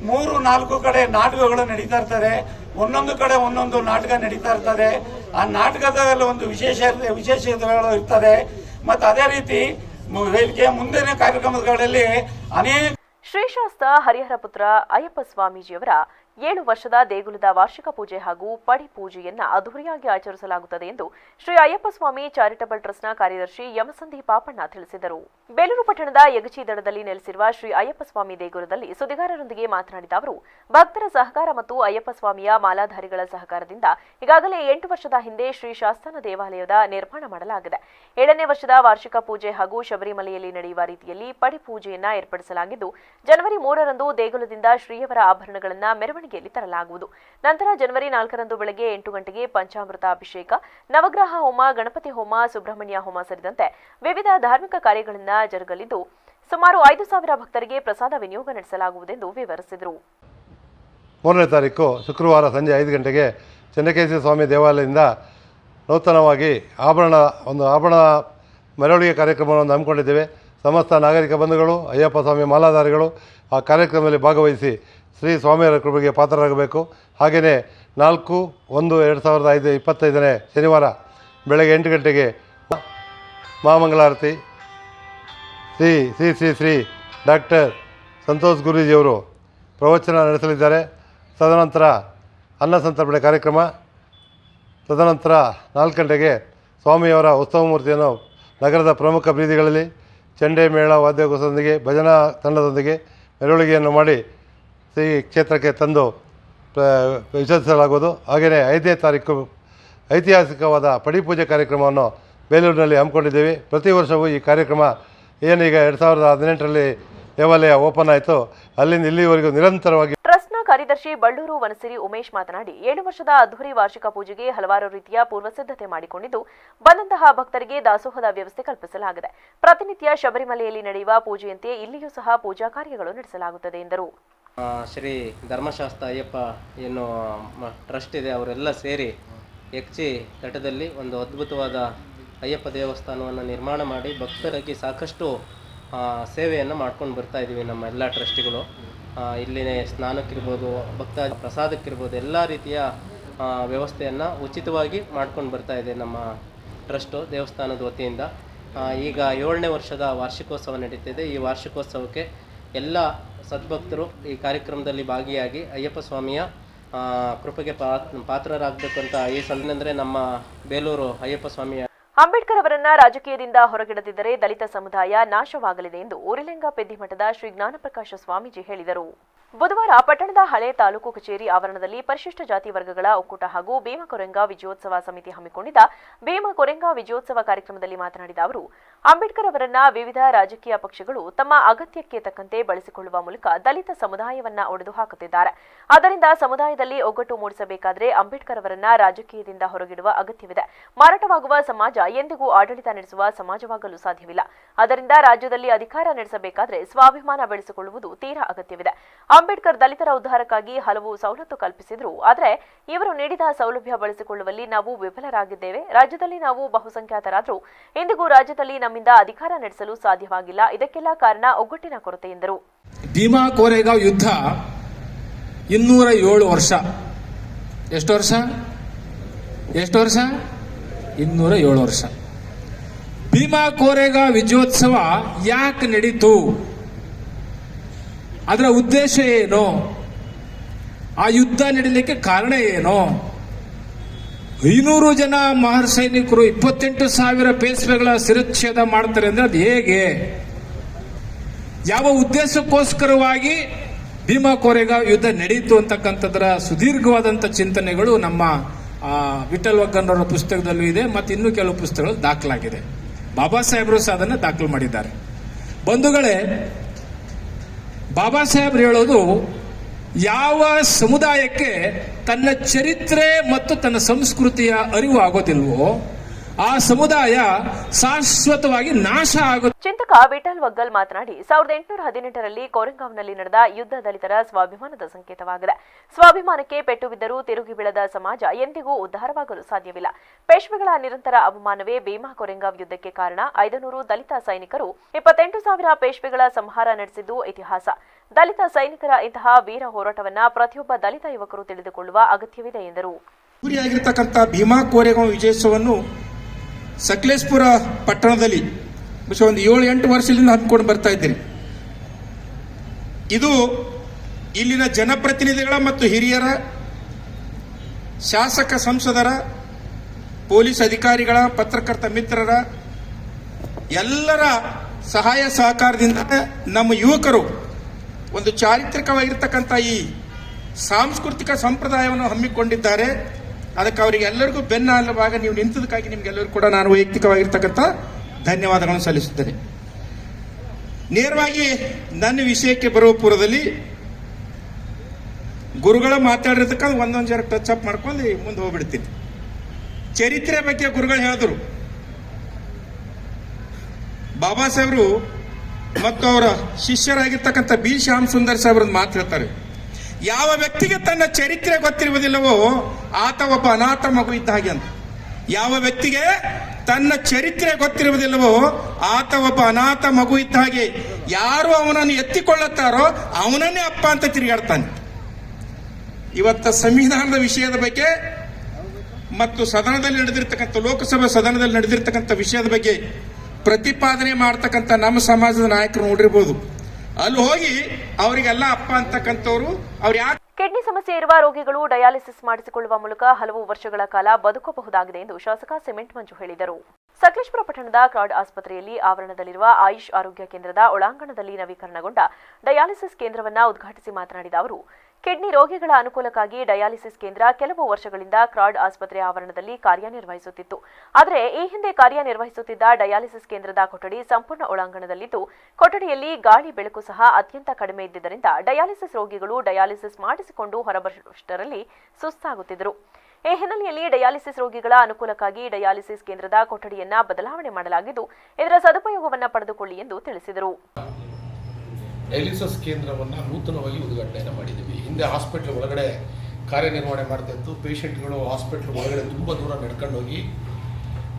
3-4 ಕಡೆ ನಾಟಕಗಳು ನಡೀತಾ ಇರ್ತದೆ. ಒಂದೊಂದು ಕಡೆ ಒಂದೊಂದು ನಾಟಕ ನಡೀತಾ ಇರ್ತದೆ. ಆ ನಾಟಕದಲ್ಲಿ ಒಂದು ವಿಶೇಷಗಳು ಇರ್ತದೆ. ಮತ್ತು ಅದೇ ರೀತಿ ಮುಂದಿನ ಕಾರ್ಯಕ್ರಮಗಳಲ್ಲಿ ಅನೇಕ ಶ್ರೀಶಾಸ್ತ್ರ ಹರಿಹರ ಪುತ್ರ ಅಯ್ಯಪ್ಪ ಸ್ವಾಮೀಜಿಯವರ 7 ವರ್ಷದ ದೇಗುಲದ ವಾರ್ಷಿಕ ಪೂಜೆ ಹಾಗೂ ಪಡಿ ಪೂಜೆಯನ್ನ ಅದ್ದೂರಿಯಾಗಿ ಆಚರಿಸಲಾಗುತ್ತದೆ ಎಂದು ಶ್ರೀ ಅಯ್ಯಪ್ಪ ಸ್ವಾಮಿ ಚಾರಿಟಬಲ್ ಟ್ರಸ್ಟ್ನ ಕಾರ್ಯದರ್ಶಿ ಯಮಸಂಧಿ ಪಾಪಣ್ಣ ತಿಳಿಸಿದರು. ಬೇಲೂರು ಪಟ್ಟಣದ ಯಗಚಿ ದಡದಲ್ಲಿ ನೆಲೆಸಿರುವ ಶ್ರೀ ಅಯ್ಯಪ್ಪ ಸ್ವಾಮಿ ದೇಗುಲದಲ್ಲಿ ಸುದ್ದಿಗಾರರೊಂದಿಗೆ ಮಾತನಾಡಿದ ಅವರು, ಭಕ್ತರ ಸಹಕಾರ ಮತ್ತು ಅಯ್ಯಪ್ಪ ಸ್ವಾಮಿಯ ಮಾಲಾಧಾರಿಗಳ ಸಹಕಾರದಿಂದ ಈಗಾಗಲೇ 8 ವರ್ಷದ ಹಿಂದೆ ಶ್ರೀ ಶಾಸ್ತಾನ ದೇವಾಲಯದ ನಿರ್ಮಾಣ ಮಾಡಲಾಗಿದೆ. 7ನೇ ವರ್ಷದ ವಾರ್ಷಿಕ ಪೂಜೆ ಹಾಗೂ ಶಬರಿಮಲೆಯಲ್ಲಿ ನಡೆಯುವ ರೀತಿಯಲ್ಲಿ ಪಡಿ ಪೂಜೆಯನ್ನ ಏರ್ಪಡಿಸಲಾಗಿದ್ದು, ಜನವರಿ 3ರಂದು ದೇಗುಲದಿಂದ ಶ್ರೀಯವರ ಆಭರಣಗಳನ್ನು ಮೆರವಣಿಗೆಯಲ್ಲಿ ತರಲಾಗುವುದು. ನಂತರ ಜನವರಿ 4ರಂದು ಬೆಳಗ್ಗೆ 8 ಗಂಟೆಗೆ ಪಂಚಾಮೃತ ಅಭಿಷೇಕ, ನವಗ್ರಹ ಹೋಮ, ಗಣಪತಿ ಹೋಮ, ಸುಬ್ರಹ್ಮಣ್ಯ ಹೋಮ ಸೇರಿದಂತೆ ವಿವಿಧ ಧಾರ್ಮಿಕ ಕಾರ್ಯಗಳನ್ನು ಜರುಗಲಿದ್ದು, ಸುಮಾರು 5,000 ಭಕ್ತರಿಗೆ ಪ್ರಸಾದ ವಿನಿಯೋಗ ನಡೆಸಲಾಗುವುದೆಂದು ವಿವರಿಸಿದರು. 3ನೇ ತಾರೀಕು ಶುಕ್ರವಾರ ಸಂಜೆ 5 ಗಂಟೆಗೆ ಚೆನ್ನಕೇಶವ ಸ್ವಾಮಿ ದೇವಾಲಯದಿಂದ ನೂತನವಾಗಿ ಆಭರಣ ಮೆರವಣಿಗೆ ಕಾರ್ಯಕ್ರಮವನ್ನು ಹಮ್ಮಿಕೊಂಡಿದ್ದೇವೆ. ಸಮಸ್ತ ನಾಗರಿಕ ಬಂಧುಗಳು, ಅಯ್ಯಪ್ಪ ಸ್ವಾಮಿ ಮಾಲಾಧಾರಿಗಳು ಆ ಕಾರ್ಯಕ್ರಮದಲ್ಲಿ ಭಾಗವಹಿಸಿ ಶ್ರೀ ಸ್ವಾಮಿಯವರ ಕೃಪೆಗೆ ಪಾತ್ರರಾಗಬೇಕು. ಹಾಗೆಯೇ 4/1/2025 ಶನಿವಾರ ಬೆಳಗ್ಗೆ 8 ಗಂಟೆಗೆ ಮಹಾಮಂಗಳಾರತಿ ಶ್ರೀ ಡಾಕ್ಟರ್ ಸಂತೋಷ್ ಗುರೂಜಿಯವರು ಪ್ರವಚನ ನಡೆಸಲಿದ್ದಾರೆ. ತದನಂತರ ಅನ್ನ ಸಂತರ್ಪಣೆ ಕಾರ್ಯಕ್ರಮ. ತದನಂತರ 4 ಗಂಟೆಗೆ ಸ್ವಾಮಿಯವರ ಉತ್ಸವ ಮೂರ್ತಿಯನ್ನು ನಗರದ ಪ್ರಮುಖ ಬೀದಿಗಳಲ್ಲಿ ಚೆಂಡೆ ಮೇಳ ವಾದ್ಯಗೋಷ್ಠದೊಂದಿಗೆ ಭಜನಾ ತಂಡದೊಂದಿಗೆ ಮೆರವಣಿಗೆಯನ್ನು ಮಾಡಿ ಶ್ರೀ ಕ್ಷೇತ್ರಕ್ಕೆ ತಂದು ವಿಸರ್ಜಿಸಲಾಗುವುದು. ಹಾಗೆಯೇ 5ನೇ ತಾರೀಕು ಐತಿಹಾಸಿಕವಾದ ಪಡಿಪೂಜೆ ಕಾರ್ಯಕ್ರಮವನ್ನು ಬೇಲೂರಿನಲ್ಲಿ ಹಮ್ಮಿಕೊಂಡಿದ್ದೇವೆ. ಪ್ರತಿ ವರ್ಷವೂ ಈ ಕಾರ್ಯಕ್ರಮ ಏನೀಗ 2018ರಲ್ಲಿ ದೇವಾಲಯ ಓಪನ್ ಆಯಿತು, ಅಲ್ಲಿಂದ ಇಲ್ಲಿವರೆಗೂ ನಿರಂತರವಾಗಿ. ಟ್ರಸ್ಟ್ನ ಕಾರ್ಯದರ್ಶಿ ಬಳ್ಳೂರು ವನಸಿರಿ ಉಮೇಶ್ ಮಾತನಾಡಿ 7 ವರ್ಷದ ಅದ್ದೂರಿ ವಾರ್ಷಿಕ ಪೂಜೆಗೆ ಹಲವಾರು ರೀತಿಯ ಪೂರ್ವ ಸಿದ್ಧತೆ ಮಾಡಿಕೊಂಡಿದ್ದು ಬಂದಂತಹ ಭಕ್ತರಿಗೆ ದಾಸೋಹದ ವ್ಯವಸ್ಥೆ ಕಲ್ಪಿಸಲಾಗಿದೆ. ಪ್ರತಿನಿತ್ಯ ಶಬರಿಮಲೆಯಲ್ಲಿ ನಡೆಯುವ ಪೂಜೆಯಂತೆ ಇಲ್ಲಿಯೂ ಸಹ ಪೂಜಾ ಕಾರ್ಯಗಳು ನಡೆಸಲಾಗುತ್ತದೆ ಎಂದರು. ಶ್ರೀ ಧರ್ಮಶಾಸ್ತ್ರ ಅಯ್ಯಪ್ಪ ಏನು ಟ್ರಸ್ಟ್ ಇದೆ, ಅವರೆಲ್ಲ ಸೇರಿ ಎಕ್ಚಿ ತಟದಲ್ಲಿ ಒಂದು ಅದ್ಭುತವಾದ ಅಯ್ಯಪ್ಪ ದೇವಸ್ಥಾನವನ್ನು ನಿರ್ಮಾಣ ಮಾಡಿ ಭಕ್ತರಿಗೆ ಸಾಕಷ್ಟು ಸೇವೆಯನ್ನು ಮಾಡ್ಕೊಂಡು ಬರ್ತಾ ಇದ್ದೀವಿ. ನಮ್ಮ ಎಲ್ಲ ಟ್ರಸ್ಟಿಗಳು ಇಲ್ಲಿನೇ ಸ್ನಾನಕ್ಕಿರ್ಬೋದು, ಭಕ್ತ ಪ್ರಸಾದಕ್ಕಿರ್ಬೋದು, ಎಲ್ಲ ರೀತಿಯ ವ್ಯವಸ್ಥೆಯನ್ನು ಉಚಿತವಾಗಿ ಮಾಡ್ಕೊಂಡು ಬರ್ತಾ ಇದೆ ನಮ್ಮ ಟ್ರಸ್ಟು ದೇವಸ್ಥಾನದ ವತಿಯಿಂದ. ಈಗ 7ನೇ ವರ್ಷದ ವಾರ್ಷಿಕೋತ್ಸವ ನಡೀತಿದೆ. ಈ ವಾರ್ಷಿಕೋತ್ಸವಕ್ಕೆ ಎಲ್ಲ ಸದ್ಭಕ್ತರು ಈ ಕಾರ್ಯಕ್ರಮದಲ್ಲಿ ಭಾಗಿಯಾಗಿ ಅಯ್ಯಪ್ಪ ಸ್ವಾಮಿಯ ಕೃಪೆಗೆ ಪಾತ್ರರಾಗಬೇಕಂತ ಈ ಸಂದರ್ಭದಲ್ಲಿ ನಮ್ಮ ಬೇಲೂರು ಅಯ್ಯಪ್ಪ ಸ್ವಾಮಿಯ ಅಂಬೇಡ್ಕರ್ ಅವರನ್ನ ರಾಜಕೀಯದಿಂದ ಹೊರಗಿಡದಿದ್ದರೆ ದಲಿತ ಸಮುದಾಯ ನಾಶವಾಗಲಿದೆ ಎಂದು ಊರಿಲಿಂಗ ಪೆದ್ದಿಮಠದ ಶ್ರೀ ಜ್ಞಾನಪ್ರಕಾಶ ಸ್ವಾಮೀಜಿ ಹೇಳಿದರು. ಬುಧವಾರ ಪಟ್ಟಣದ ಹಳೆ ತಾಲೂಕು ಕಚೇರಿ ಆವರಣದಲ್ಲಿ ಪರಿಶಿಷ್ಟ ಜಾತಿ ವರ್ಗಗಳ ಒಕ್ಕೂಟ ಹಾಗೂ ಭೀಮ ಕೊರೆಂಗ ವಿಜಯೋತ್ಸವ ಸಮಿತಿ ಹಮ್ಮಿಕೊಂಡಿದ್ದ ಭೀಮ ಕೊರೆಂಗ ವಿಜಯೋತ್ಸವ ಕಾರ್ಯಕ್ರಮದಲ್ಲಿ ಮಾತನಾಡಿದ ಅವರು, ಅಂಬೇಡ್ಕರ್ ಅವರನ್ನ ವಿವಿಧ ರಾಜಕೀಯ ಪಕ್ಷಗಳು ತಮ್ಮ ಅಗತ್ಯಕ್ಕೆ ತಕ್ಕಂತೆ ಬಳಸಿಕೊಳ್ಳುವ ಮೂಲಕ ದಲಿತ ಸಮುದಾಯವನ್ನ ಒಡೆದು ಹಾಕುತ್ತಿದ್ದಾರೆ. ಆದ್ದರಿಂದ ಸಮುದಾಯದಲ್ಲಿ ಒಗ್ಗಟ್ಟು ಮೂಡಿಸಬೇಕಾದರೆ ಅಂಬೇಡ್ಕರ್ ಅವರನ್ನ ರಾಜಕೀಯದಿಂದ ಹೊರಗಿಡುವ ಅಗತ್ಯವಿದೆ. ಮಾರಾಟವಾಗುವ ಸಮಾಜ ಎಂದಿಗೂ ಆಡಳಿತ ನಡೆಸುವ ಸಮಾಜವಾಗಲು ಸಾಧ್ಯವಿಲ್ಲ. ಆದ್ದರಿಂದ ರಾಜ್ಯದಲ್ಲಿ ಅಧಿಕಾರ ನಡೆಸಬೇಕಾದರೆ ಸ್ವಾಭಿಮಾನ ಬೆಳೆಸಿಕೊಳ್ಳುವುದು ತೀರಾ ಅಗತ್ಯವಿದೆ. ಅಂಬೇಡ್ಕರ್ ದಲಿತರ ಉದ್ಧಾರಕ್ಕಾಗಿ ಹಲವು ಸವಲತ್ತು ಕಲ್ಪಿಸಿದ್ರು, ಆದರೆ ಇವರು ನೀಡಿದ ಸೌಲಭ್ಯ ಬಳಸಿಕೊಳ್ಳುವಲ್ಲಿ ನಾವು ವಿಫಲರಾಗಿದ್ದೇವೆ. ರಾಜ್ಯದಲ್ಲಿ ನಾವು ಬಹುಸಂಖ್ಯಾತರಾದರೂ ಇಂದಿಗೂ ರಾಜ್ಯದಲ್ಲಿ ನಮ್ಮಿಂದ ಅಧಿಕಾರ ನಡೆಸಲು ಸಾಧ್ಯವಾಗಿಲ್ಲ. ಇದಕ್ಕೆಲ್ಲ ಕಾರಣ ಒಗ್ಗಟ್ಟಿನ ಕೊರತೆ ಎಂದರು. ಭೀಮಾ ಕೋರೆಗಾಂವ್ ಯುದ್ಧ 207 ವರ್ಷ. ಎಷ್ಟು ವರ್ಷ? 207 ವರ್ಷ. ಭೀಮಾ ಕೋರೆಗಾಂವ್ ವಿಜಯೋತ್ಸವ ಯಾಕೆ ನಡೀತು? ಅದರ ಉದ್ದೇಶ ಏನು? ಆ ಯುದ್ಧ ನಡೀಲಿಕ್ಕೆ ಕಾರಣ ಏನು? 500 ಜನ ಮಹರ್ ಸೈನಿಕರು 28,000 ಪೇಶ್ವೆಗಳ ಶಿರಚ್ಛೇದ ಮಾಡ್ತಾರೆ ಅಂದ್ರೆ ಅದು ಹೇಗೆ? ಯಾವ ಉದ್ದೇಶಕ್ಕೋಸ್ಕರವಾಗಿ ಭೀಮಾ ಕೋರೆಗಾಂವ್ ಯುದ್ಧ ನಡೀತು ಅಂತಕ್ಕಂಥದ್ರ ಸುದೀರ್ಘವಾದಂಥ ಚಿಂತನೆಗಳು ನಮ್ಮ ವಿಠಲ್ ವಗ್ಗನ್ನವರ ಪುಸ್ತಕದಲ್ಲೂ ಇದೆ, ಮತ್ತು ಇನ್ನೂ ಕೆಲವು ಪುಸ್ತಕಗಳು ದಾಖಲಾಗಿದೆ. ಬಾಬಾ ಸಾಹೇಬರು ಸಹ ಅದನ್ನು ದಾಖಲು ಮಾಡಿದ್ದಾರೆ. ಬಂಧುಗಳೇ, ಬಾಬಾ ಸಾಹೇಬ್ರು ಹೇಳೋದು, ಯಾವ ಸಮುದಾಯಕ್ಕೆ ತನ್ನ ಚರಿತ್ರೆ ಮತ್ತು ತನ್ನ ಸಂಸ್ಕೃತಿಯ ಅರಿವು ಆಗೋದಿಲ್ವೋ ಆ ಸಮುದಾಯ ಶಾಶ್ವತವಾಗಿ ನಾಶ ಆಗುತ್ತೆ. ಚಿಂತಕ ವಿಠಲ್ ವಗ್ಗಲ್ ಮಾತನಾಡಿ 1818ರಲ್ಲಿ ಕೋರೆಗಾಂವ್ನಲ್ಲಿ ನಡೆದ ಯುದ್ಧ ದಲಿತರ ಸ್ವಾಭಿಮಾನದ ಸಂಕೇತವಾಗಿದೆ. ಸ್ವಾಭಿಮಾನಕ್ಕೆ ಪೆಟ್ಟು ಬಿದ್ದರೂ ತಿರುಗಿ ಬೀಳದ ಸಮಾಜ ಎಂದಿಗೂ ಉದ್ಧಾರವಾಗಲು ಸಾಧ್ಯವಿಲ್ಲ. ಪೇಶ್ವೆಗಳ ನಿರಂತರ ಅವಮಾನವೇ ಭೀಮಾ ಕೋರೆಗಾಂವ್ ಯುದ್ಧಕ್ಕೆ ಕಾರಣ. 500 ದಲಿತ ಸೈನಿಕರು 28,000 ಪೇಶ್ವೆಗಳ ಸಂಹಾರ ನಡೆಸಿದ್ದು ಇತಿಹಾಸ. ದಲಿತ ಸೈನಿಕರ ಇಂತಹ ವೀರ ಹೋರಾಟವನ್ನ ಪ್ರತಿಯೊಬ್ಬ ದಲಿತ ಯುವಕರು ತಿಳಿದುಕೊಳ್ಳುವ ಅಗತ್ಯವಿದೆ ಎಂದರು. ಗುರಿಯಾಗಿರ್ತಕ್ಕಂಥ ಭೀಮಾ ಕೋರೆಗಾಂವ್ ವಿಜಯೋತ್ಸವವನ್ನು ಸಕಲೇಶ್ಪುರ ಪಟ್ಟಣದಲ್ಲಿ ಒಂದು 7-8 ವರ್ಷದಿಂದ ಹಮ್ಮಿಕೊಂಡು ಬರ್ತಾ ಇದ್ದೀನಿ. ಇದು ಇಲ್ಲಿನ ಜನಪ್ರತಿನಿಧಿಗಳ ಮತ್ತು ಹಿರಿಯರ, ಶಾಸಕ ಸಂಸದರ, ಪೊಲೀಸ್ ಅಧಿಕಾರಿಗಳ, ಪತ್ರಕರ್ತ ಮಿತ್ರರ ಎಲ್ಲರ ಸಹಾಯ ಸಹಕಾರದಿಂದ ನಮ್ಮ ಯುವಕರು ಒಂದು ಚಾರಿತ್ರಿಕವಾಗಿರ್ತಕ್ಕಂಥ ಈ ಸಾಂಸ್ಕೃತಿಕ ಸಂಪ್ರದಾಯವನ್ನು ಹಮ್ಮಿಕೊಂಡಿದ್ದಾರೆ. ಅದಕ್ಕೆ ಅವರಿಗೆ ಎಲ್ಲರಿಗೂ ಬೆನ್ನೆಲುಬಾಗಿ ನೀವು ನಿಂತದಕ್ಕಾಗಿ ನಿಮ್ಗೆಲ್ಲರಿಗೂ ಕೂಡ ನಾನು ವೈಯಕ್ತಿಕವಾಗಿರ್ತಕ್ಕಂಥ ಧನ್ಯವಾದಗಳನ್ನು ಸಲ್ಲಿಸುತ್ತೇನೆ. ನೇರವಾಗಿ ನನ್ನ ವಿಷಯಕ್ಕೆ ಬರುವ ಪೂರ್ವದಲ್ಲಿ ಗುರುಗಳ ಮಾತಾಡಿರ್ತಕ್ಕಂಥ ಒಂದೊಂದು ಜರ ಟಚ್ ಅಪ್ ಮಾಡ್ಕೊಂಡು ಮುಂದೆ ಹೋಗ್ಬಿಡ್ತೀನಿ. ಚರಿತ್ರೆ ಬಗ್ಗೆ ಗುರುಗಳು ಹೇಳಿದ್ರು. ಬಾಬಾ ಸಾಹೇಬರು ಮತ್ತು ಅವರ ಶಿಷ್ಯರಾಗಿರ್ತಕ್ಕಂಥ ಬಿ ಶ್ಯಾಮ್ ಸುಂದರ್ ಸಾಹೇಬ್ರನ್ನ ಮಾತು ಹೇಳ್ತಾರೆ. ಯಾವ ವ್ಯಕ್ತಿಗೆ ತನ್ನ ಚರಿತ್ರೆ ಗೊತ್ತಿರುವುದಿಲ್ಲವೋ ಆತ ಒಬ್ಬ ಅನಾಥ ಮಗು ಇದ್ದ ಹಾಗೆ ಅಂತ. ಯಾವ ವ್ಯಕ್ತಿಗೆ ತನ್ನ ಚರಿತ್ರೆ ಗೊತ್ತಿರುವುದಿಲ್ಲವೋ ಆತ ಒಬ್ಬ ಅನಾಥ ಮಗು ಇದ್ದ ಹಾಗೆ. ಯಾರು ಅವನನ್ನು ಎತ್ತಿಕೊಳ್ಳುತ್ತಾರೋ ಅವನನ್ನೇ ಅಪ್ಪ ಅಂತ ತಿರುಗಾಡ್ತಾನೆ. ಇವತ್ತ ಸಂವಿಧಾನದ ವಿಷಯದ ಬಗ್ಗೆ ಮತ್ತು ಸದನದಲ್ಲಿ ನಡೆದಿರ್ತಕ್ಕಂಥ ಲೋಕಸಭಾ ಸದನದಲ್ಲಿ ನಡೆದಿರ್ತಕ್ಕಂಥ ವಿಷಯದ ಬಗ್ಗೆ ಪ್ರತಿಪಾದನೆ ಮಾಡ್ತಕ್ಕಂಥ ನಮ್ಮ ಸಮಾಜದ ನಾಯಕರು ನೋಡಿರ್ಬೋದು. ಅಲ್ಲಿ ಹೋಗಿ ಅವರಿಗೆಲ್ಲ ಅಪ್ಪ ಅಂತಕ್ಕಂಥವ್ರು ಅವ್ರು ಯಾಕೆ ಕಿಡ್ನಿ ಸಮಸ್ಯೆ ಇರುವ ರೋಗಿಗಳು ಡಯಾಲಿಸಿಸ್ ಮಾಡಿಸಿಕೊಳ್ಳುವ ಮೂಲಕ ಹಲವು ವರ್ಷಗಳ ಕಾಲ ಬದುಕಬಹುದಾಗಿದೆ ಎಂದು ಶಾಸಕ ಸಿಮೆಂಟ್ ಮಂಜು ಹೇಳಿದರು. ಸಕಲೇಶಪುರ ಪಟ್ಟಣದ ಕ್ರಾಡ್ ಆಸ್ಪತ್ರೆಯಲ್ಲಿ ಆವರಣದಲ್ಲಿರುವ ಆಯುಷ್ ಆರೋಗ್ಯ ಕೇಂದ್ರದ ಒಳಾಂಗಣದಲ್ಲಿ ನವೀಕರಣಗೊಂಡ ಡಯಾಲಿಸಿಸ್ ಕೇಂದ್ರವನ್ನು ಉದ್ಘಾಟಿಸಿ ಮಾತನಾಡಿದ ಅವರು, ಕಿಡ್ನಿ ರೋಗಿಗಳ ಅನುಕೂಲಕ್ಕಾಗಿ ಡಯಾಲಿಸಿಸ್ ಕೇಂದ್ರ ಕೆಲವು ವರ್ಷಗಳಿಂದ ಕ್ರಾಡ್ ಆಸ್ಪತ್ರೆ ಆವರಣದಲ್ಲಿ ಕಾರ್ಯನಿರ್ವಹಿಸುತ್ತಿತ್ತು. ಆದರೆ ಈ ಹಿಂದೆ ಕಾರ್ಯನಿರ್ವಹಿಸುತ್ತಿದ್ದ ಡಯಾಲಿಸಿಸ್ ಕೇಂದ್ರದ ಕೊಠಡಿ ಸಂಪೂರ್ಣ ಒಳಾಂಗಣದಲ್ಲಿದ್ದು, ಕೊಠಡಿಯಲ್ಲಿ ಗಾಳಿ ಬೆಳಕು ಸಹ ಅತ್ಯಂತ ಕಡಿಮೆ ಇದ್ದಿದ್ದರಿಂದ ಡಯಾಲಿಸಿಸ್ ರೋಗಿಗಳು ಡಯಾಲಿಸಿಸ್ ಮಾಡಿಸಿಕೊಂಡು ಹೊರಬರುವಷ್ಟರಲ್ಲಿ ಸುಸ್ತಾಗುತ್ತಿದ್ದರು. ಈ ಹಿನ್ನೆಲೆಯಲ್ಲಿ ಡಯಾಲಿಸಿಸ್ ರೋಗಿಗಳ ಅನುಕೂಲಕ್ಕಾಗಿ ಡಯಾಲಿಸಿಸ್ ಕೇಂದ್ರದ ಕೊಠಡಿಯನ್ನ ಬದಲಾವಣೆ ಮಾಡಲಾಗಿದ್ದು, ಇದರ ಸದುಪಯೋಗವನ್ನು ಪಡೆದುಕೊಳ್ಳಿ ಎಂದು ತಿಳಿಸಿದರು. ಡಯಾಲಿಸಿಸ್ ಕೇಂದ್ರವನ್ನು ನೂತನವಾಗಿ ಉದ್ಘಾಟನೆ ಮಾಡಿದ್ದೀವಿ. ಹಿಂದೆ ಹಾಸ್ಪಿಟ್ಲ್ ಒಳಗಡೆ ಕಾರ್ಯನಿರ್ವಹಣೆ ಮಾಡ್ತಾ ಇತ್ತು. ಪೇಷಂಟ್ಗಳು ಹಾಸ್ಪಿಟ್ಲ್ ಒಳಗಡೆ ತುಂಬ ದೂರ ನಡ್ಕೊಂಡು ಹೋಗಿ